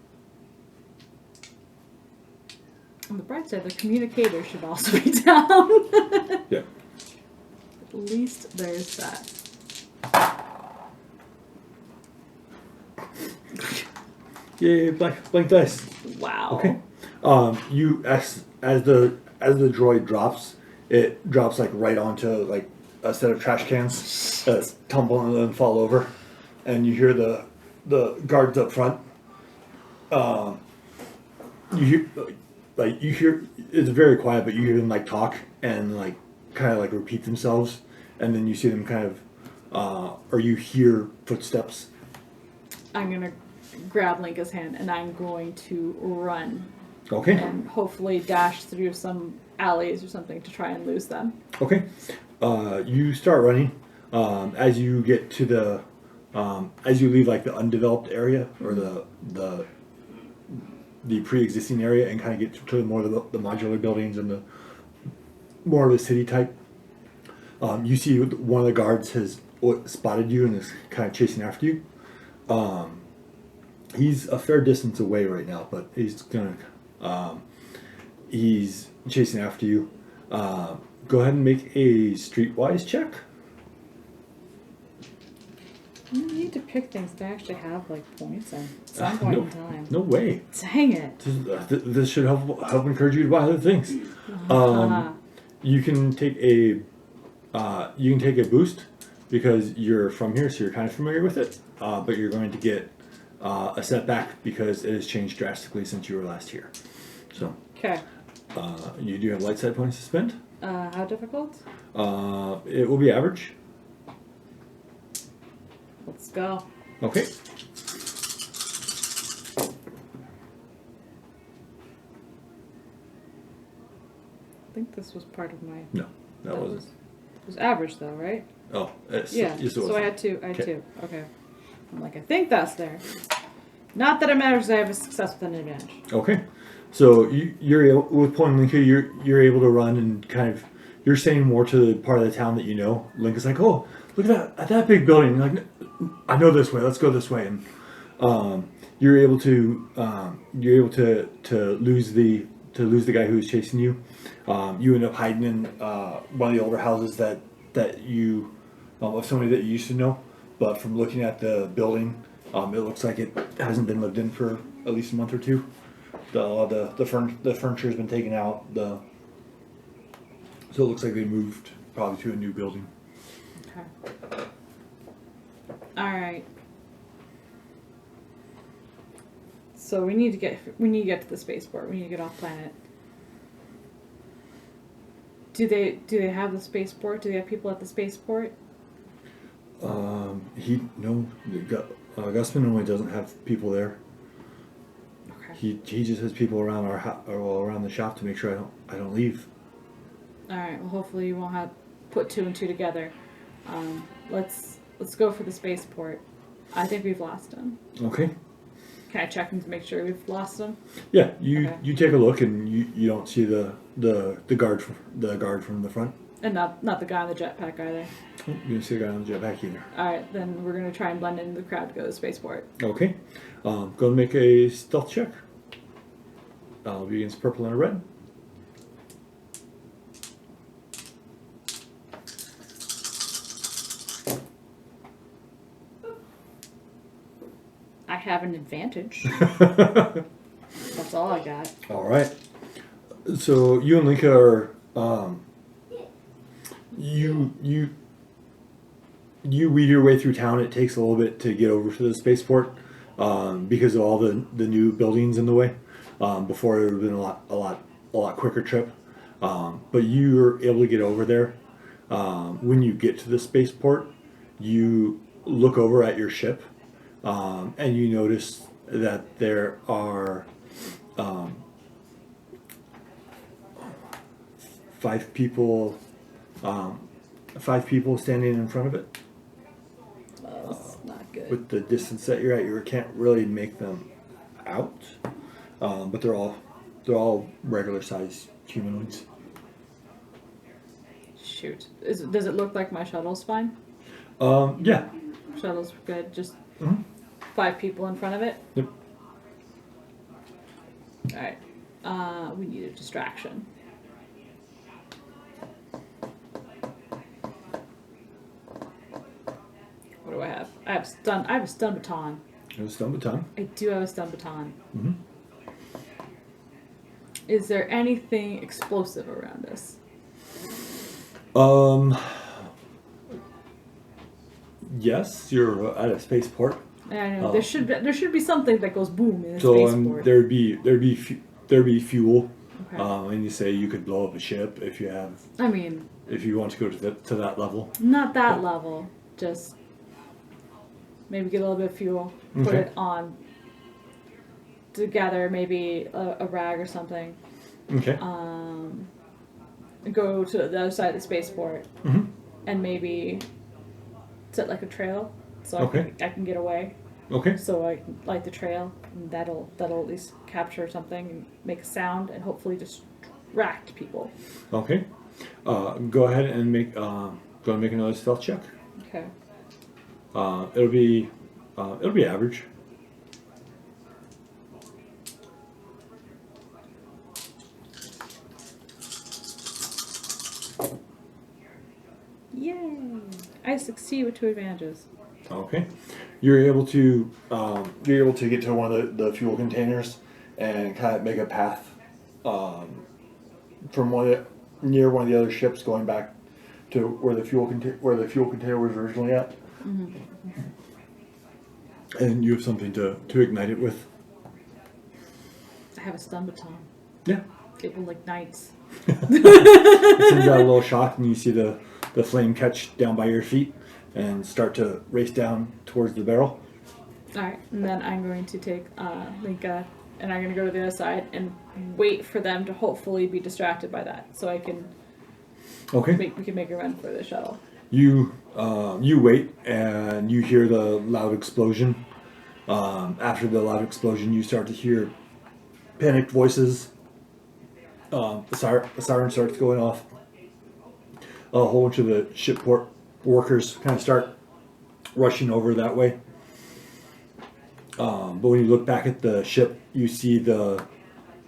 On the bright side, the communicator should also be down. Yeah. At least there's that. Yay, blank dice. Wow. Okay. You as the droid drops it drops like right onto like a set of trash cans that tumble and then fall over, and you hear the guards up front. You hear you hear it's very quiet, but you hear them like talk and like kind of like repeat themselves, and then you see them kind of or you hear footsteps. I'm gonna grab Linka's hand and I'm going to run. Okay. And hopefully dash through some alleys or something to try and lose them. Okay. You start running. As you get to the as you leave like the undeveloped area or the pre-existing area and kind of get to more of the modular buildings and the more of the city type, you see one of the guards has spotted you and is kind of chasing after you. He's a fair distance away right now, but he's chasing after you. Go ahead and make a streetwise check. You need to pick things that actually have like points at some point in time. No way. Dang it. This should help encourage you to buy other things. You can take a boost because you're from here, so you're kind of familiar with it. But you're going to get a setback because it has changed drastically since you were last here. So. Okay. You do have light side points to spend. How difficult? It will be average. Let's go. Okay. I think this was part of my. No, that wasn't. It was average though, right? Oh, yeah. So I had two. Okay. I'm like, I think that's there. Not that it matters. I have a success with an advantage. Okay. So you're able, with Point Linka, you're able to run and kind of you're saying more to the part of the town that you know. Link is like, oh, look at that big building. You're like, I know this way. Let's go this way. And you're able to lose the guy who's chasing you. You end up hiding in one of the older houses that you of somebody that you used to know. But from looking at the building, it looks like it hasn't been lived in for at least a month or two. The furniture has been taken out. So it looks like they moved probably to a new building. Okay. All right. So we need to get to the spaceport. We need to get off planet. Do they have the spaceport? Do they have people at the spaceport? Gusman only doesn't have people there. Okay. He just has people around around the shop to make sure I don't leave. All right. Well, hopefully you won't have put two and two together. Let's go for the spaceport. I think we've lost him. Okay. Can I check him to make sure we've lost him? Yeah. You take a look and you don't see the guard from the front. And not the guy on the jetpack either. You don't see the guy on the jetpack either. All right, then we're gonna try and blend into the crowd to go to the spaceport. Okay. Go and make a stealth check. I'll be against purple and a red. I have an advantage. That's all I got. All right. So you and Linka are you weed your way through town. It takes a little bit to get over to the spaceport because of all the new buildings in the way. Before it would have been a lot quicker trip. But you're able to get over there. When you get to the spaceport, you look over at your ship and you notice that there are 5 people. 5 people standing in front of it. That's not good. With the distance that you're at, you can't really make them out. But they're all regular sized humanoids. Shoot. Does it look like my shuttle's fine? Yeah. Shuttle's good. Just 5 people in front of it. Yep. All right. We need a distraction. What do I have? I have a stun baton. You have a stun baton? I do have a stun baton. Mm-hmm. Is there anything explosive around us? Um. Yes, you're at a spaceport. I know there should be something that goes boom in a So spaceport. there'd be fuel. Okay. And you say you could blow up a ship if you have. I mean, if you want to go to that level. not that level. Just maybe get a little bit of fuel, put Okay. it on together, maybe a rag or something. Okay. Go to the other side of the spaceport, Mm-hmm. and maybe set like a trail so Okay. I can get away. Okay. So I can light the trail, and that'll at least capture something and make a sound and hopefully distract people. Okay. Go ahead and make another stealth check. Okay. It'll be average. Yay! I succeed with 2 advantages. Okay. You're able to get to one of the fuel containers and kind of make a path from near one of the other ships going back to where the fuel container was originally at. Mm-hmm. And you have something to ignite it with. I have a stun baton. Yeah. It will ignites. It sends out a little shock, and you see the flame catch down by your feet and start to race down towards the barrel. Alright, and then I'm going to take Linka, and I'm going to go to the other side and wait for them to hopefully be distracted by that, so I can Okay. we can make a run for the shuttle. You wait, and you hear the loud explosion. After the loud explosion, you start to hear panicked voices. The siren starts going off. A whole bunch of the shipport workers kind of start rushing over that way. But when you look back at the ship, you see the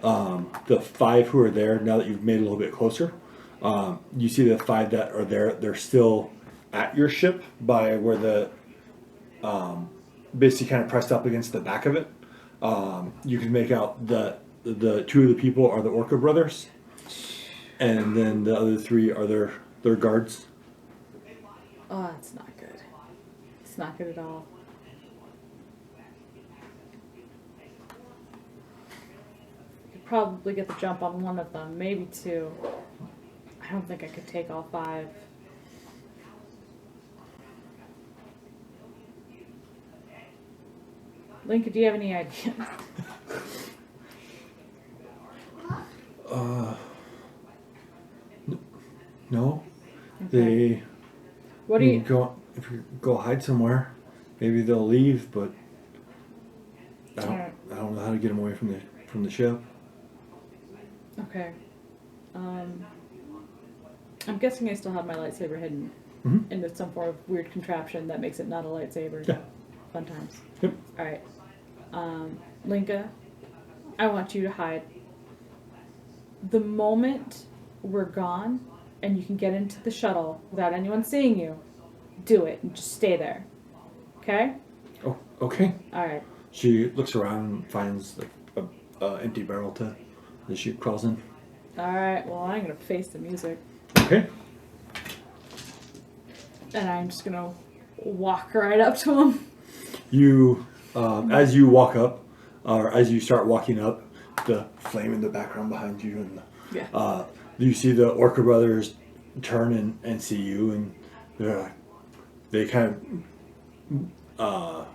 5 who are there. Now that you've made it a little bit closer, you see the 5 that are there. They're still at your ship by where the basically kind of pressed up against the back of it. You can make out the 2 of the people are the Orca brothers, and then the other 3 are their guards. Oh, that's not good. It's not good at all. I could probably get the jump on one of them, maybe 2. I don't think I could take all 5. Lincoln, do you have any ideas? No, Okay. What do you? if you go hide somewhere, maybe they'll leave. But I don't know how to get them away from the ship. Okay. I'm guessing I still have my lightsaber hidden Mm-hmm. into some form of weird contraption that makes it not a lightsaber. Yeah. Fun times. Yep. Alright. Linka, I want you to hide. The moment we're gone and you can get into the shuttle without anyone seeing you, do it and just stay there. Okay? Oh, okay. Alright. She looks around and finds like a empty barrel that she crawls in. Alright, well I'm gonna face the music. Okay. And I'm just gonna walk right up to him. You, as you walk up, or as you start walking up, the flame in the background behind you, and Yeah. you see the Orca brothers turn and see you, and they kind of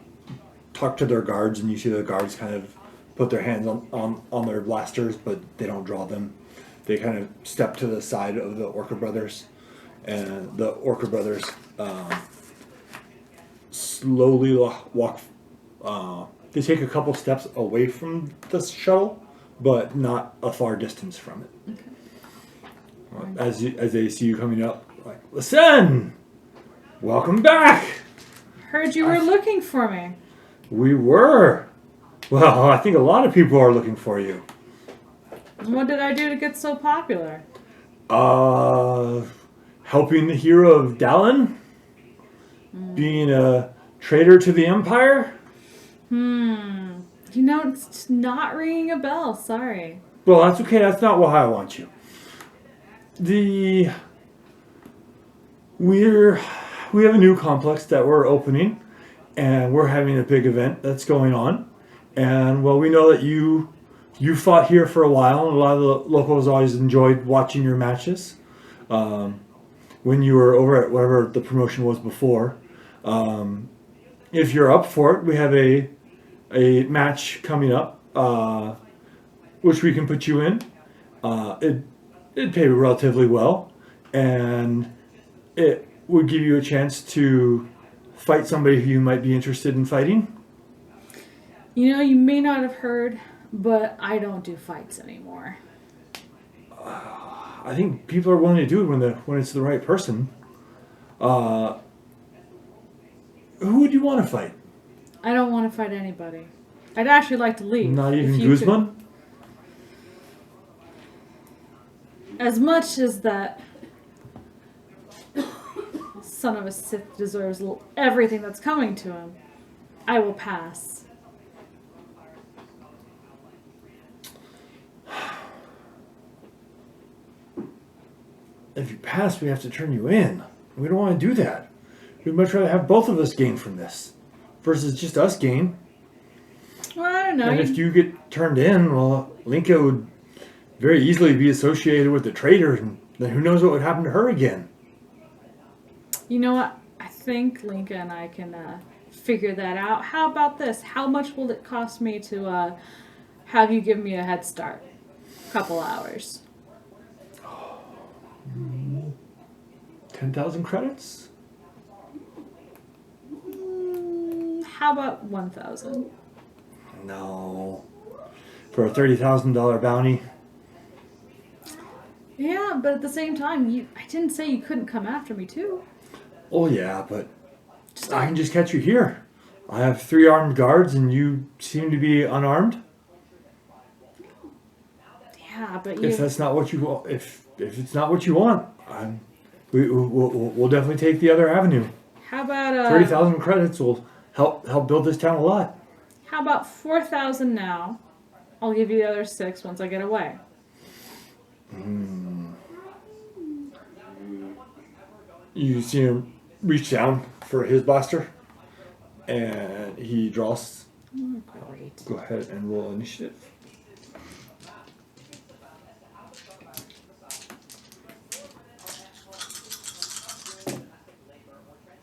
talk to their guards, and you see the guards kind of put their hands on their blasters, but they don't draw them. They kind of step to the side of the Orca brothers, and the Orca brothers slowly walk. They take a couple steps away from the shuttle, but not a far distance from it. Okay. As they see you coming up, like, Lisanne, welcome back. Heard you were looking for me. We were. Well, I think a lot of people are looking for you. What did I do to get so popular? Helping the hero of Dallin, being a traitor to the Empire. You know, it's just not ringing a bell. Sorry. Well, that's okay. That's not why I want you. We have a new complex that we're opening, and we're having a big event that's going on. And well, we know that you fought here for a while, and a lot of the locals always enjoyed watching your matches. When you were over at whatever the promotion was before. If you're up for it, we have a match coming up, which we can put you in. It'd pay relatively well, and it would give you a chance to fight somebody who you might be interested in fighting. You know, you may not have heard, but I don't do fights anymore. I think people are willing to do it when it's the right person. Who would you want to fight? I don't want to fight anybody. I'd actually like to leave. Not even Guzman? As much as that son of a Sith deserves everything that's coming to him, I will pass. If you pass, we have to turn you in. We don't want to do that. We'd much rather have both of us gain from this versus just us gain. Well, I don't know. And if you get turned in, well, Linka would very easily be associated with the traitor, and then who knows what would happen to her again. You know what? I think Linka and I can figure that out. How about this? How much will it cost me to have you give me a head start? A couple hours. 10,000 credits? How about 1,000? No. For a $30,000 bounty? Yeah, but at the same time, I didn't say you couldn't come after me, too. Oh, yeah, but I can just catch you here. I have 3 armed guards, and you seem to be unarmed. Yeah, but If that's not what you want, if it's not what you want, we'll definitely take the other avenue. How about 30,000 credits will help build this town a lot. How about 4,000 now? I'll give you the other 6 once I get away. You see him reach down for his blaster, and he draws. Great. Go ahead and roll initiative.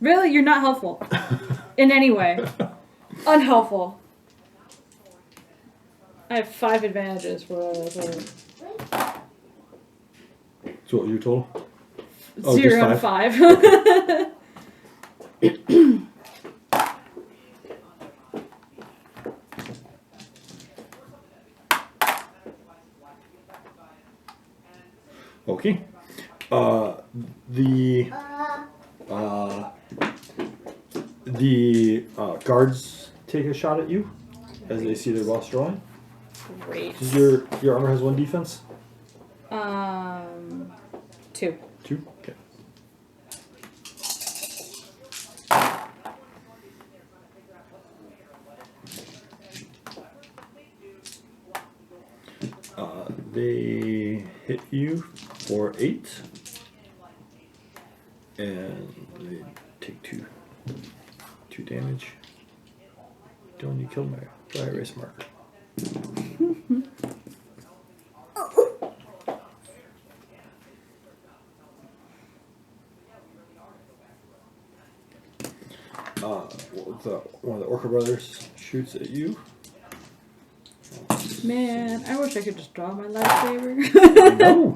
Really? You're not helpful. In any way. Unhelpful. I have 5 advantages for So what was your total? 0 and 5. Okay. The guards take a shot at you as they see their boss drawing. Great. Your armor has 1 defense? 2. 2? Okay. They hit you for 8. And they take 2 damage. Dylan, you killed my dry erase marker. One of the Orca brothers shoots at you. Man, I wish I could just draw my lightsaber. No.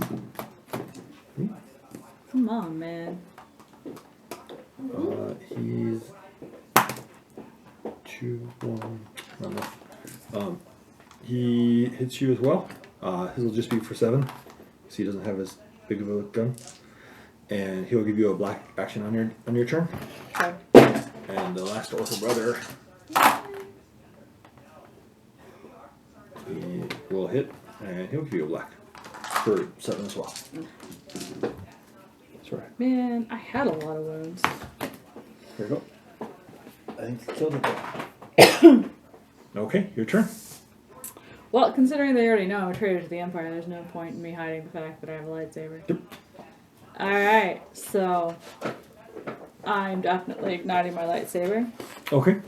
Come on, man. He's 2, 1. Not enough. He hits you as well. His will just be for 7, so he doesn't have as big of a gun. And he'll give you a black action on your turn. Okay. And the last Orca brother, he will hit, and he'll give you a black for 7 as well. That's right. Man, I had a lot of wounds. Here you go. I think you killed it. Okay, your turn. Well, considering they already know I'm a traitor to the Empire, there's no point in me hiding the fact that I have a lightsaber. Yep. Alright, so I'm definitely igniting my lightsaber. Okay.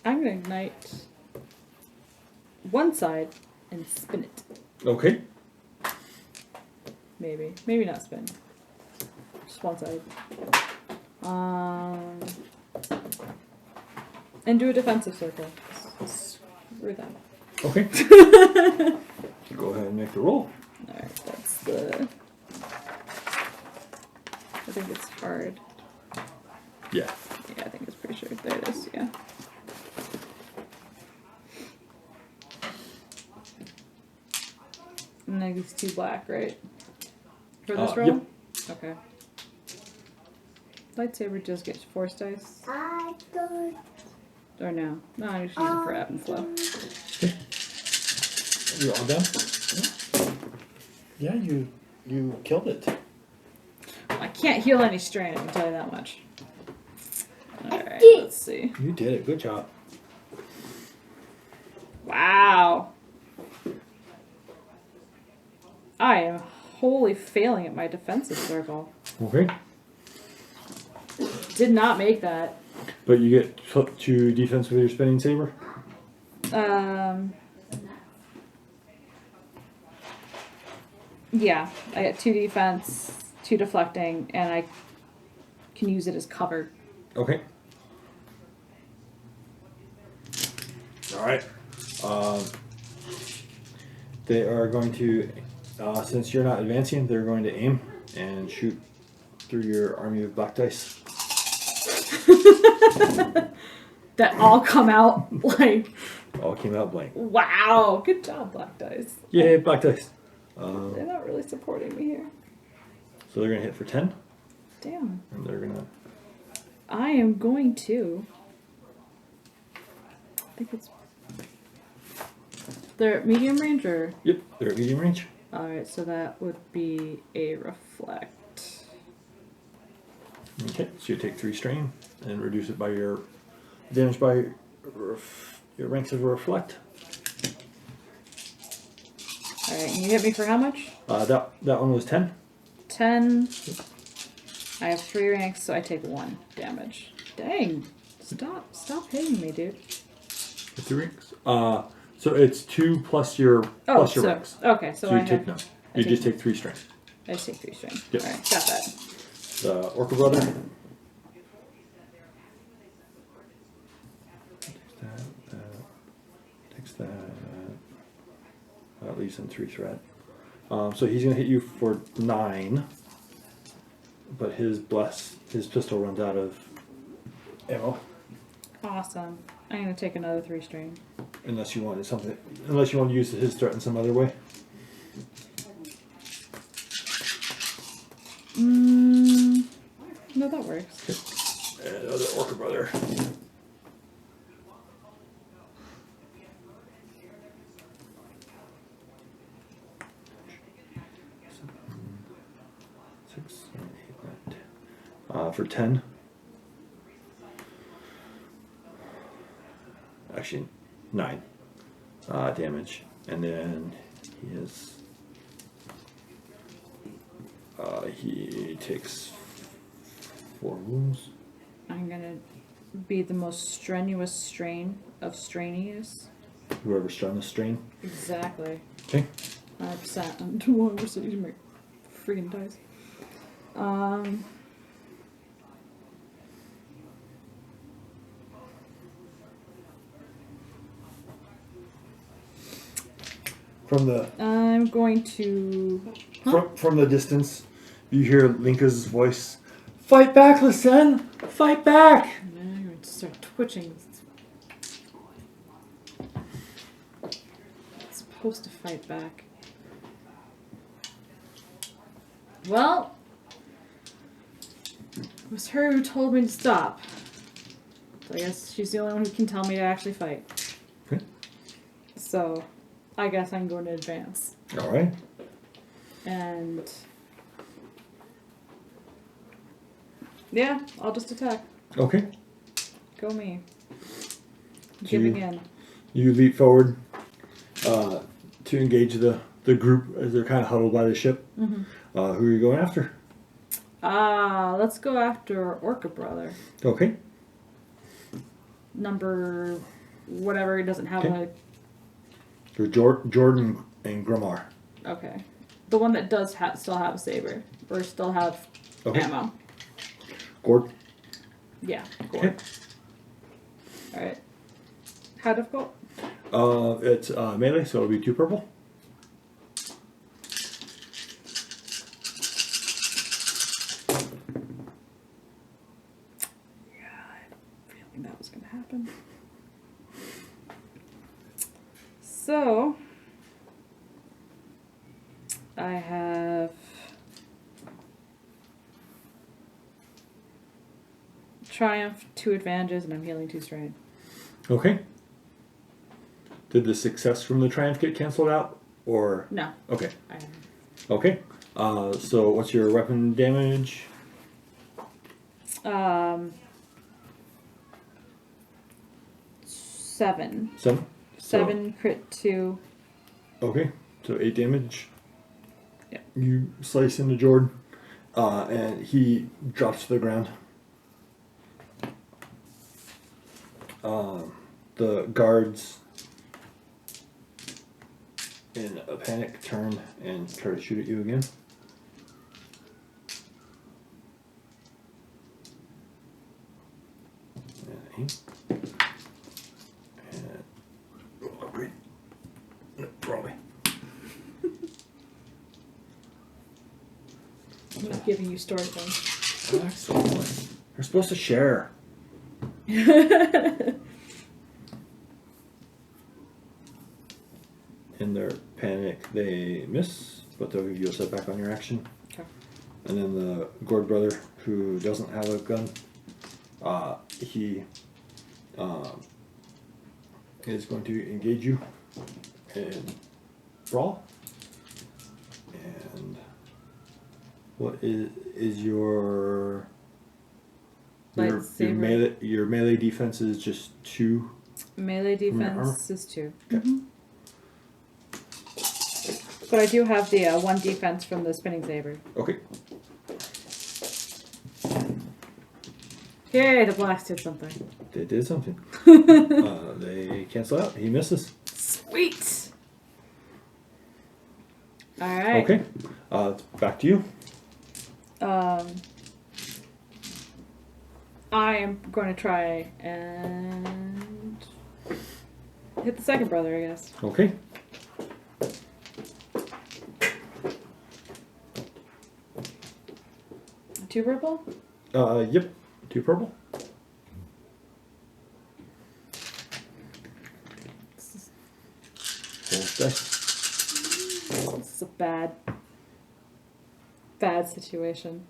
I'm gonna ignite one side and spin it. Okay. Maybe not spin. Just one side. And do a defensive circle. Screw them. Okay. Go ahead and make the roll. Alright, that's the... I think it's hard. Yeah. Yeah, I think it's pretty sure. There it is, yeah. And then it's 2 black, right? For this roll? Yep. Okay. Lightsaber just gets force dice. Or no. No, I just use it for ebb and flow. You're all done? Yeah, you killed it. I can't heal any strain, I can tell you that much. Alright, let's see. You did it. Good job. Wow. I am wholly failing at my defensive circle. Okay. Did not make that. But you get to defense with your spinning saber? Yeah, I get 2 defense, 2 deflecting, and I can use it as cover. Okay. Alright. They are going to, since you're not advancing, they're going to aim and shoot through your army of black dice. That all come out like... All came out blank. Wow, good job, black dice. Yay, black dice. They're not really supporting me here. So they're going to hit for 10. Damn. And they're going to... I am going to... I think it's... They're at medium range or... Yep, they're at medium range. Alright, so that would be a reflect. Okay, so you take 3 strain and reduce it by your damage by your ranks of reflect. Alright, and you hit me for how much? That one was 10. 10. I have 3 ranks, so I take 1 damage. Dang. Stop hitting me, dude. 3 ranks. So it's 2 plus your ranks. Okay, so you I take have, no. You just take 3 strain. I just take 3 strain. Yep. Alright, got that. The Orca brother. Takes that. That leaves him 3 threat. So he's gonna hit you for 9. But his pistol runs out of ammo. Awesome. I'm gonna take another 3 strain. Unless you want to use his threat in some other way. No, that works. Okay. Another Orca brother. For 10. Actually, 9 damage, and then he takes 4 wounds. I'm gonna be the most strenuous strain of strainiest. Whoever's trying to strain. Exactly. Okay. 100%. I'm the one who's using my freaking dice. I'm going to... From the distance, you hear Linka's voice. Fight back, Lisanne! Fight back! And then I'm going to start twitching. It's supposed to fight back. Well, it was her who told me to stop. So I guess she's the only one who can tell me to actually fight. Okay. So, I guess I'm going to advance. Alright. And... yeah, I'll just attack. Okay. Go me. So Giving in. You leap forward to engage the the group, as they're kind of huddled by the ship. Mm-hmm. Who are you going after? Let's go after Orca Brother. Okay. Number whatever, he doesn't have Okay. Jordan and Grimar. Okay. The one that does still have a saber. Or still have ammo. Gord. Yeah, Gord. Okay. Alright. How difficult? It's melee, so it'll be 2 purple. Yeah, I had a feeling that was going to happen. So, I have Triumph, 2 advantages, and I'm healing 2 strain. Okay. Did the success from the triumph get canceled out, or No. okay? I haven't. Okay. So what's your weapon damage? 7. 7. 7 crit 2. Okay. So 8 damage. Yep. You slice into Jordan, and he drops to the ground. The guards, in a panic, turn and try to shoot at you again. And aim. And upgrade. No, wrong way. I'm not giving you story things. Excellent. You're supposed to share. In their panic, they miss, but they'll give you a setback on your action. Okay. And then the Gord brother, who doesn't have a gun, he is going to engage you in brawl. And what is your your melee defense is just 2? Melee defense is 2. Okay. Mm-hmm. But I do have the 1 defense from the spinning saber. Okay. Yay, the blacks did something. They did something. They cancel out. He misses. Sweet! Alright. Okay. Back to you. I am going to try and hit the second brother, I guess. Okay. Two purple? Yep. 2 purple. This is a bad situation.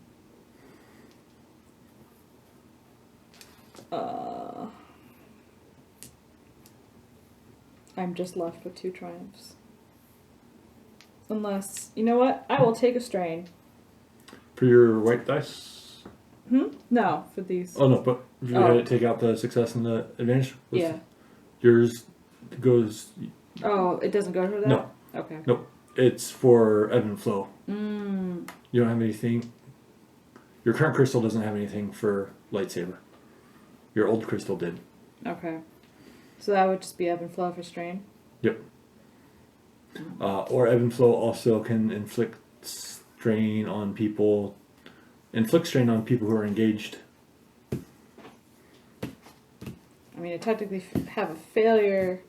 I'm just left with 2 triumphs. Unless, you know what? I will take a strain. For your white dice? No, for these. Oh, no, but if you had to take out the success and the advantage? Yeah. Yours goes... Oh, it doesn't go for that? No. Okay. Nope. It's for ebb and flow. You don't have anything... Your current crystal doesn't have anything for lightsaber. Your old crystal did. Okay. So that would just be ebb and flow for strain? Yep. Or ebb and flow also can inflict strain on people who are engaged. I mean, I technically have a failure,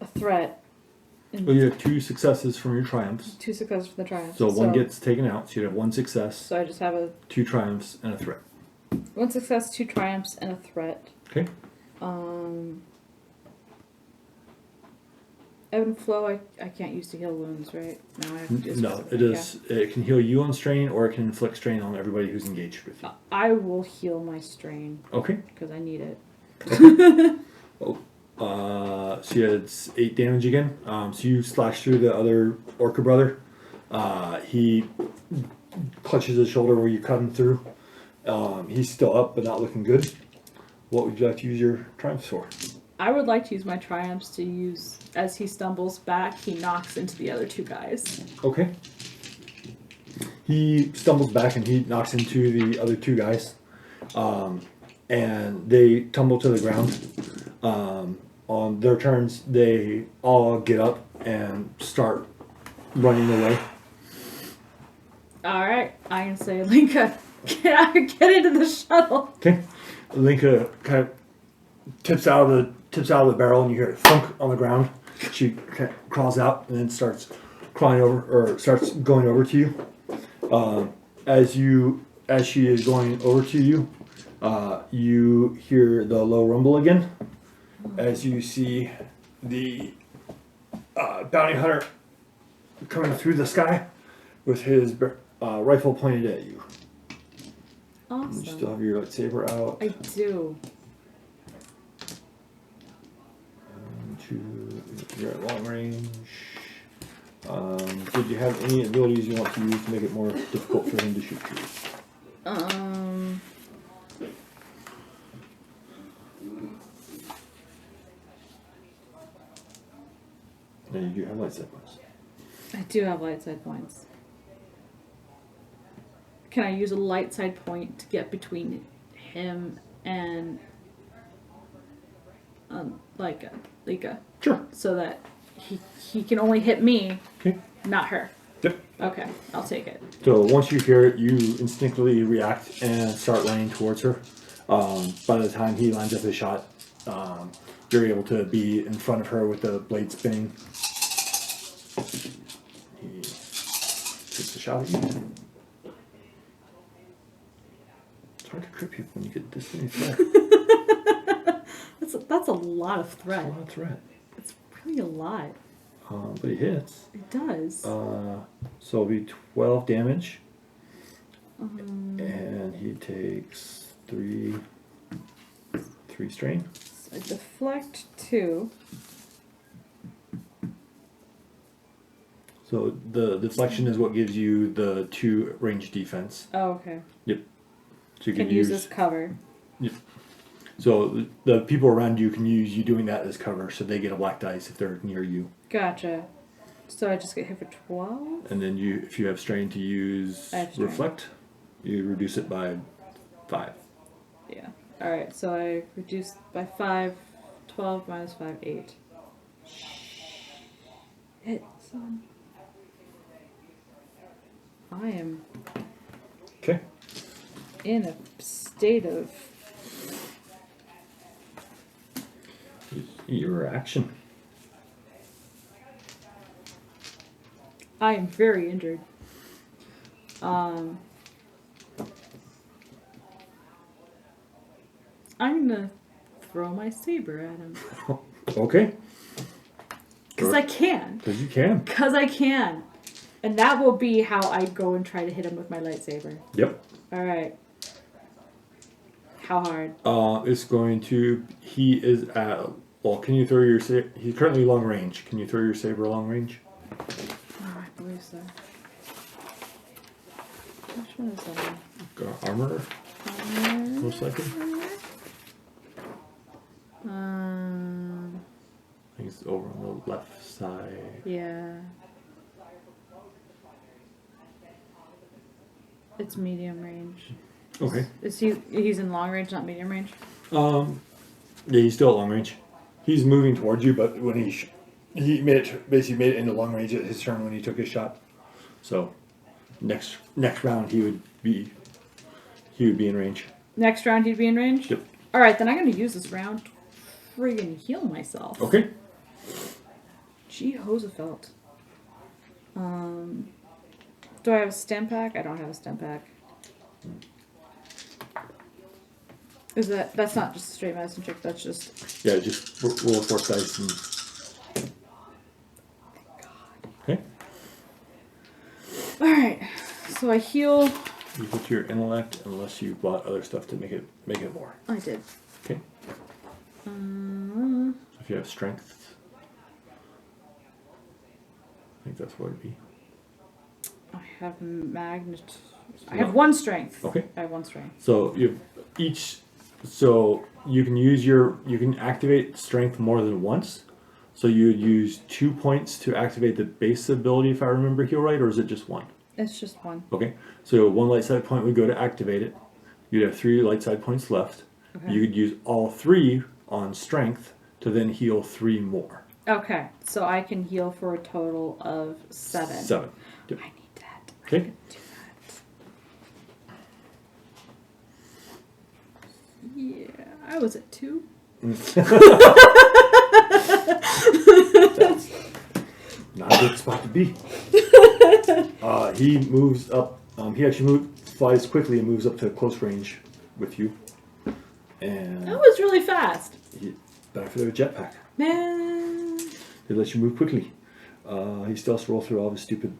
a threat. Well, you have 2 successes from your triumphs. 2 successes from the triumphs. So 1 gets taken out, so you have 1 success. So I just have 2 triumphs and a threat. 1 success, 2 triumphs, and a threat. Okay. Ebb and flow, I can't use to heal wounds, right? No, I have to use it is. Yeah. It can heal you on strain, or it can inflict strain on everybody who's engaged with you. I will heal my strain. Okay. Because I need it. Okay. So you had 8 damage again. So you slash through the other Orca brother. He clutches his shoulder where you cut him through. He's still up, but not looking good. What would you like to use your triumphs for? I would like to use my triumphs to use, as he stumbles back, he knocks into the other two guys. Okay. He stumbles back and he knocks into the other two guys. And they tumble to the ground. On their turns, they all get up and start running away. Alright, I can say, Linka, get into the shuttle. Okay. Linka kind of tips out of the barrel and you hear it thunk on the ground. She kind of crawls out and then starts crawling over, or starts going over to you. As she is going over to you, you hear the low rumble again. As you see the bounty hunter coming through the sky with his rifle pointed at you. Awesome. You still have your lightsaber out. I do. You're at long range. Did you have any abilities you want to use to make it more difficult for him to shoot you? Yeah, you do have light side points. I do have light side points. Can I use a light side point to get between him and Lika? Sure. So that he can only hit me, Okay. not her. Yep. Okay, I'll take it. So once you hear it, you instinctively react and start running towards her. By the time he lines up his shot, you're able to be in front of her with the blade spinning. He takes a shot at you. It's hard to trip people when you get this many threat. That's a lot of threat. That's a lot of threat. It's really a lot. But he hits. It does. So it'll be 12 damage. And he takes 3 strain. So I deflect 2. So the deflection is what gives you the 2 range defense. Oh, okay. Yep. So you Can use this cover. Yep. So the people around you can use you doing that as cover, so they get a black dice if they're near you. Gotcha. So I just get hit for 12? And then if you have strain to use reflect, you reduce it by 5. Yeah. Alright, so I reduced by 5, 12 minus 5, 8. Shit, son. I am Okay. in a state of... Your action. I am very injured. I'm gonna throw my saber at him. Okay. Because I can. Because you can. Because I can. And that will be how I go and try to hit him with my lightsaber. Yep. Alright. How hard? It's going to... He is at... Well, can you throw your... He's currently long range. Can you throw your saber long range? Oh, I believe so. Which one is that? Armor? Most likely. I think it's over on the left side. Yeah. It's medium range. Okay. He's in long range, not medium range? Yeah, he's still at long range. He's moving towards you, but when he basically made it into long range at his turn when he took his shot. So next round he would be in range. Next round he'd be in range? Yep. Alright, then I'm gonna use this round to friggin' heal myself. Okay. Gee, Hosefelt. Do I have a stem pack? I don't have a stem pack. That's not just a straight medicine check, that's just... Yeah, just roll 4 dice and... Okay. Alright, so I heal... You put your intellect unless you bought other stuff to make it more. I did. Okay. So if you have strength, I think that's what it'd be. I have I have 1 strength. Okay. I have 1 strength. So you have each So you can activate strength more than once. So you would use 2 points to activate the base ability, if I remember heal right, or is it just one? It's just one. Okay. So 1 light side point would go to activate it. You'd have 3 light side points left. Okay. You could use all 3 on strength to then heal 3 more. Okay, so I can heal for a total of 7. 7. Yep. I need that. Okay. I can do that. Yeah, I was at 2. That's not a good spot to be. He moves up. He actually flies quickly and moves up to close range with you. And That was really fast. back for their jetpack. Man. They let you move quickly. He still has to roll through all of his stupid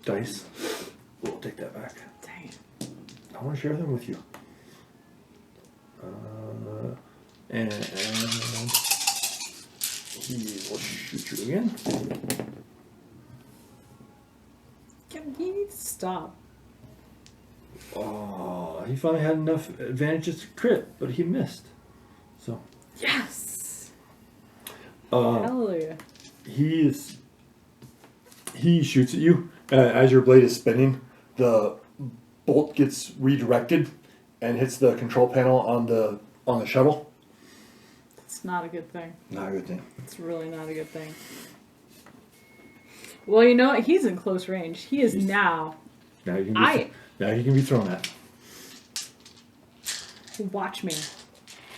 dice. We'll take that back. Dang it. I want to share them with you. And he will shoot you again. He needs to stop. Oh, he finally had enough advantages to crit, but he missed. So. Yes. Hallelujah. He shoots at you. As your blade is spinning, the bolt gets redirected and hits the control panel on the shuttle. It's not a good thing. Not a good thing. It's really not a good thing. Well, you know what? He's in close range. He is now. Now you can be thrown at. Watch me.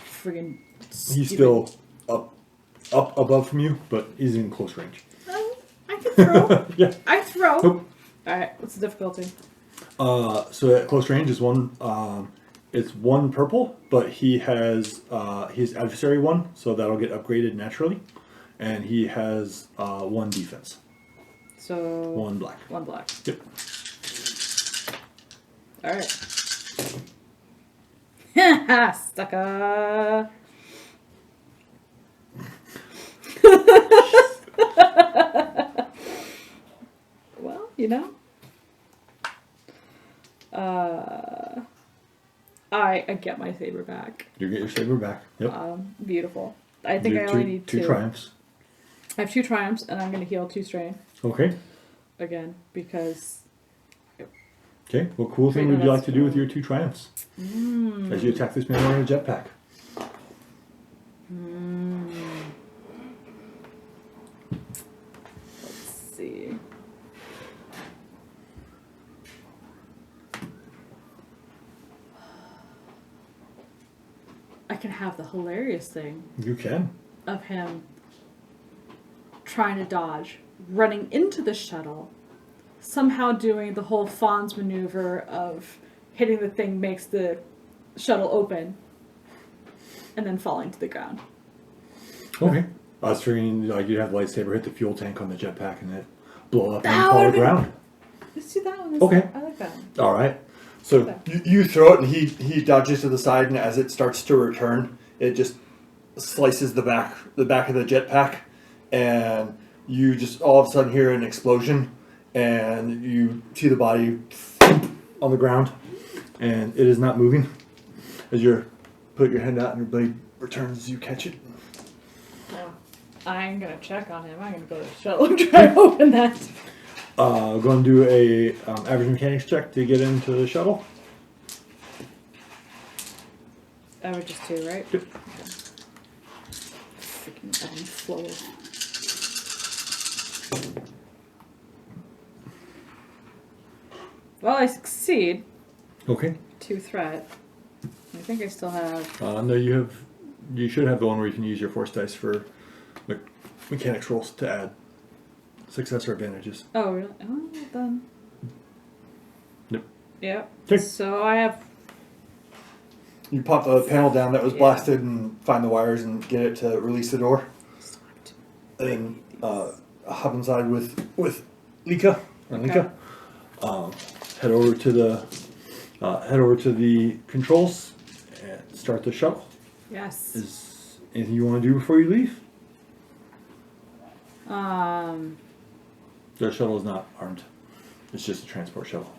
Friggin' He's still up above from you, but he's in close range. I can throw. Yeah. I throw. Nope. Alright, what's the difficulty? So at close range is one. It's 1 purple, but he has his adversary 1, so that'll get upgraded naturally, and he has 1 defense. So 1 black. 1 black. Yep. Alright. Ha! Sucker! Well, you know. I get my saber back. You get your saber back. Yep. Beautiful. I think I only need 2. 2 triumphs. I have 2 triumphs, and I'm going to heal 2 strain. Okay. Again, because... Okay. What cool thing would you like to do with your 2 triumphs? As you attack this man wearing a jetpack. Let's see. I can have the hilarious thing. You can. Of him trying to dodge, running into the shuttle, somehow doing the whole Fonz maneuver of hitting the thing makes the shuttle open, and then falling to the ground. Okay. I was figuring like you'd have the lightsaber hit the fuel tank on the jetpack and it blow up and fall to the ground. Let's do that one. Okay. I like that one. All right. So you throw it and he dodges to the side, and as it starts to return, it just slices the back of the jetpack, and you just all of a sudden hear an explosion, and you see the body on the ground, and it is not moving. As you put your hand out and your blade returns, you catch it. Well, I ain't gonna check on him. I'm gonna go to the shuttle and try to open that. Going to do a average mechanics check to get into the shuttle. Average is 2, right? Yep. Freaking flow. Well, I succeed. Okay. 2 threat. I think I still have... No, you should have the one where you can use your force dice for mechanics rolls to add success or advantages. Oh, really? Oh, then... Yep. Yep. Okay. So I have... You pop the panel down that was blasted and find the wires and get it to release the door. And then hop inside with Lika. Okay. Head over to the controls and start the shuttle. Yes. Is anything you want to do before you leave? The shuttle is not armed. It's just a transport shuttle.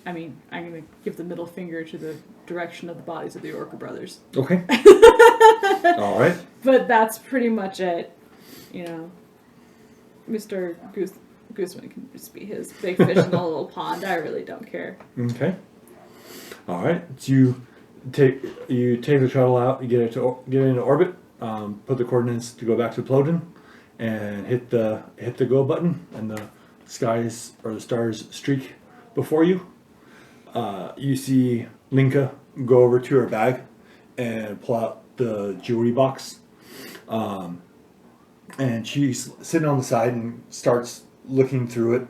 I mean, I'm going to give the middle finger to the direction of the bodies of the Orca brothers. Okay. All right. But that's pretty much it. You know, Mr. Gooseman can just be his big fish in the little pond. I really don't care. Okay. All right. So you take the shuttle out. You get it into orbit. Put the coordinates to go back to Ploden, and hit the go button, and the skies or the stars streak before you. You see Linka go over to her bag and pull out the jewelry box. And she's sitting on the side and starts looking through it.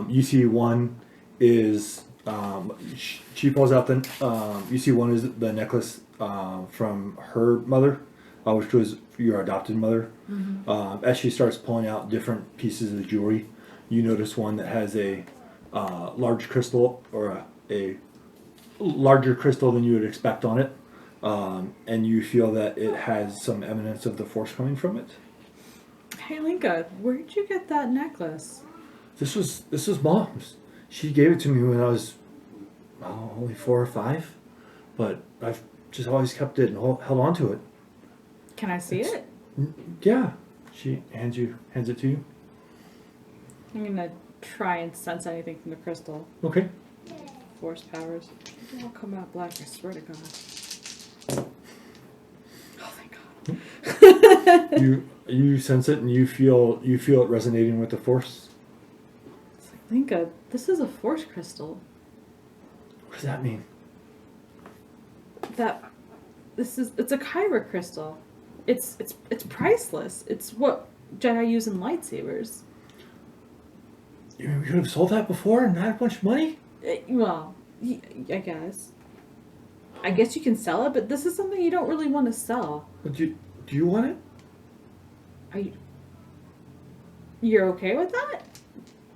You see one is, she pulls out you see one is the necklace from her mother, which was your adopted mother. Mm-hmm. As she starts pulling out different pieces of the jewelry, you notice one that has a large crystal, or a larger crystal than you would expect on it. And you feel that it has some evidence of the force coming from it. Hey Linka, where'd you get that necklace? This was Mom's. She gave it to me when I was only 4 or 5, but I've just always kept it and held on to it. Can I see it? Yeah. She hands it to you. I'm gonna try and sense anything from the crystal. Okay. Force powers. It won't come out black, I swear to God. Oh, thank God. You sense it and you feel it resonating with the force. It's like, Linka, this is a force crystal. What does that mean? It's a Kyra crystal. It's priceless. It's what Jedi use in lightsabers. You mean we could have sold that before and had a bunch of money? Well, I guess. I guess you can sell it, but this is something you don't really want to sell. But do you want it? You're okay with that?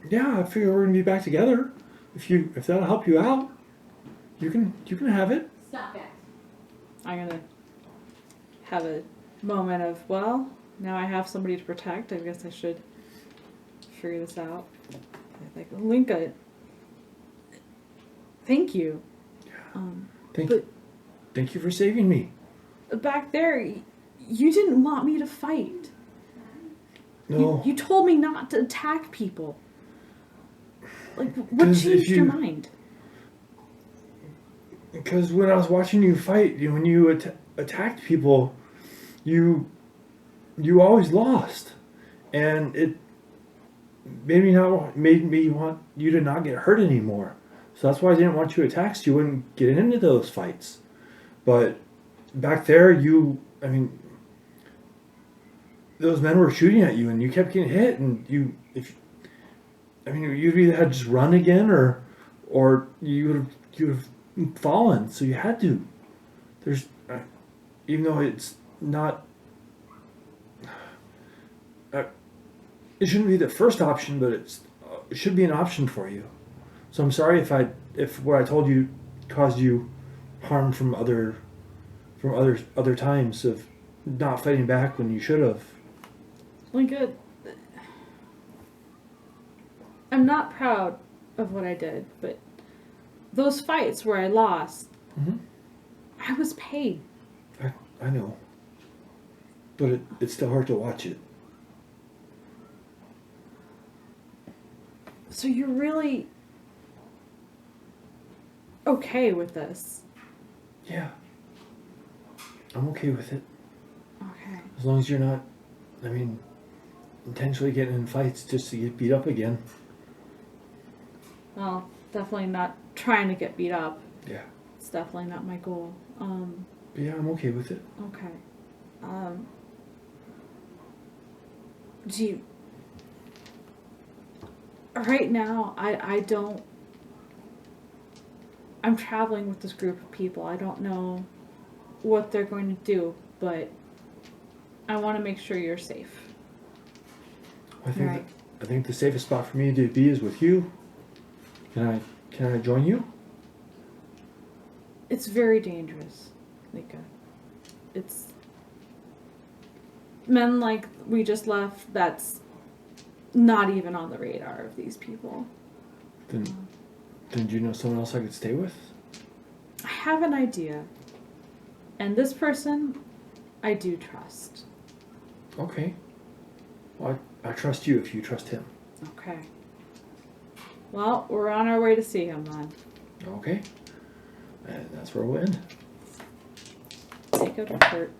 Yeah, I figure we're gonna be back together. If that'll help you out, you can have it. Stop it. I'm gonna have a moment of, well, now I have somebody to protect. I guess I should figure this out. Like, Linka, thank you. Thank you for saving me. Back there, you didn't want me to fight. No. You told me not to attack people. Like, what changed your mind? Because when I was watching you fight, when you attacked people, you always lost, and it made me want you to not get hurt anymore. So that's why I didn't want you to attack, so you wouldn't get into those fights. But back there, those men were shooting at you, and you kept getting hit, and you'd either had to just run again, or you would have fallen. So you had to. Even though it's not, it shouldn't be the first option, but it should be an option for you. So I'm sorry if what I told you caused you harm from other times of not fighting back when you should have. Linka, I'm not proud of what I did, but those fights where I lost, Mm-hmm. I was paid. I know, but it's still hard to watch it. So you're really okay with this? Yeah, I'm okay with it. Okay. As long as you're not, intentionally getting in fights just to get beat up again. Well, definitely not trying to get beat up. Yeah. It's definitely not my goal. But yeah, I'm okay with it. Okay. Gee, right now, I'm traveling with this group of people. I don't know what they're going to do, but I want to make sure you're safe. I think the safest spot for me to be is with you. Can I join you? It's very dangerous, Lika. It's men like we just left. That's not even on the radar of these people. Then Then do you know someone else I could stay with? I have an idea. And this person, I do trust. Okay. Well, I trust you if you trust him. Okay. Well, we're on our way to see him then. Okay. And that's where we'll end. Take out a hurt.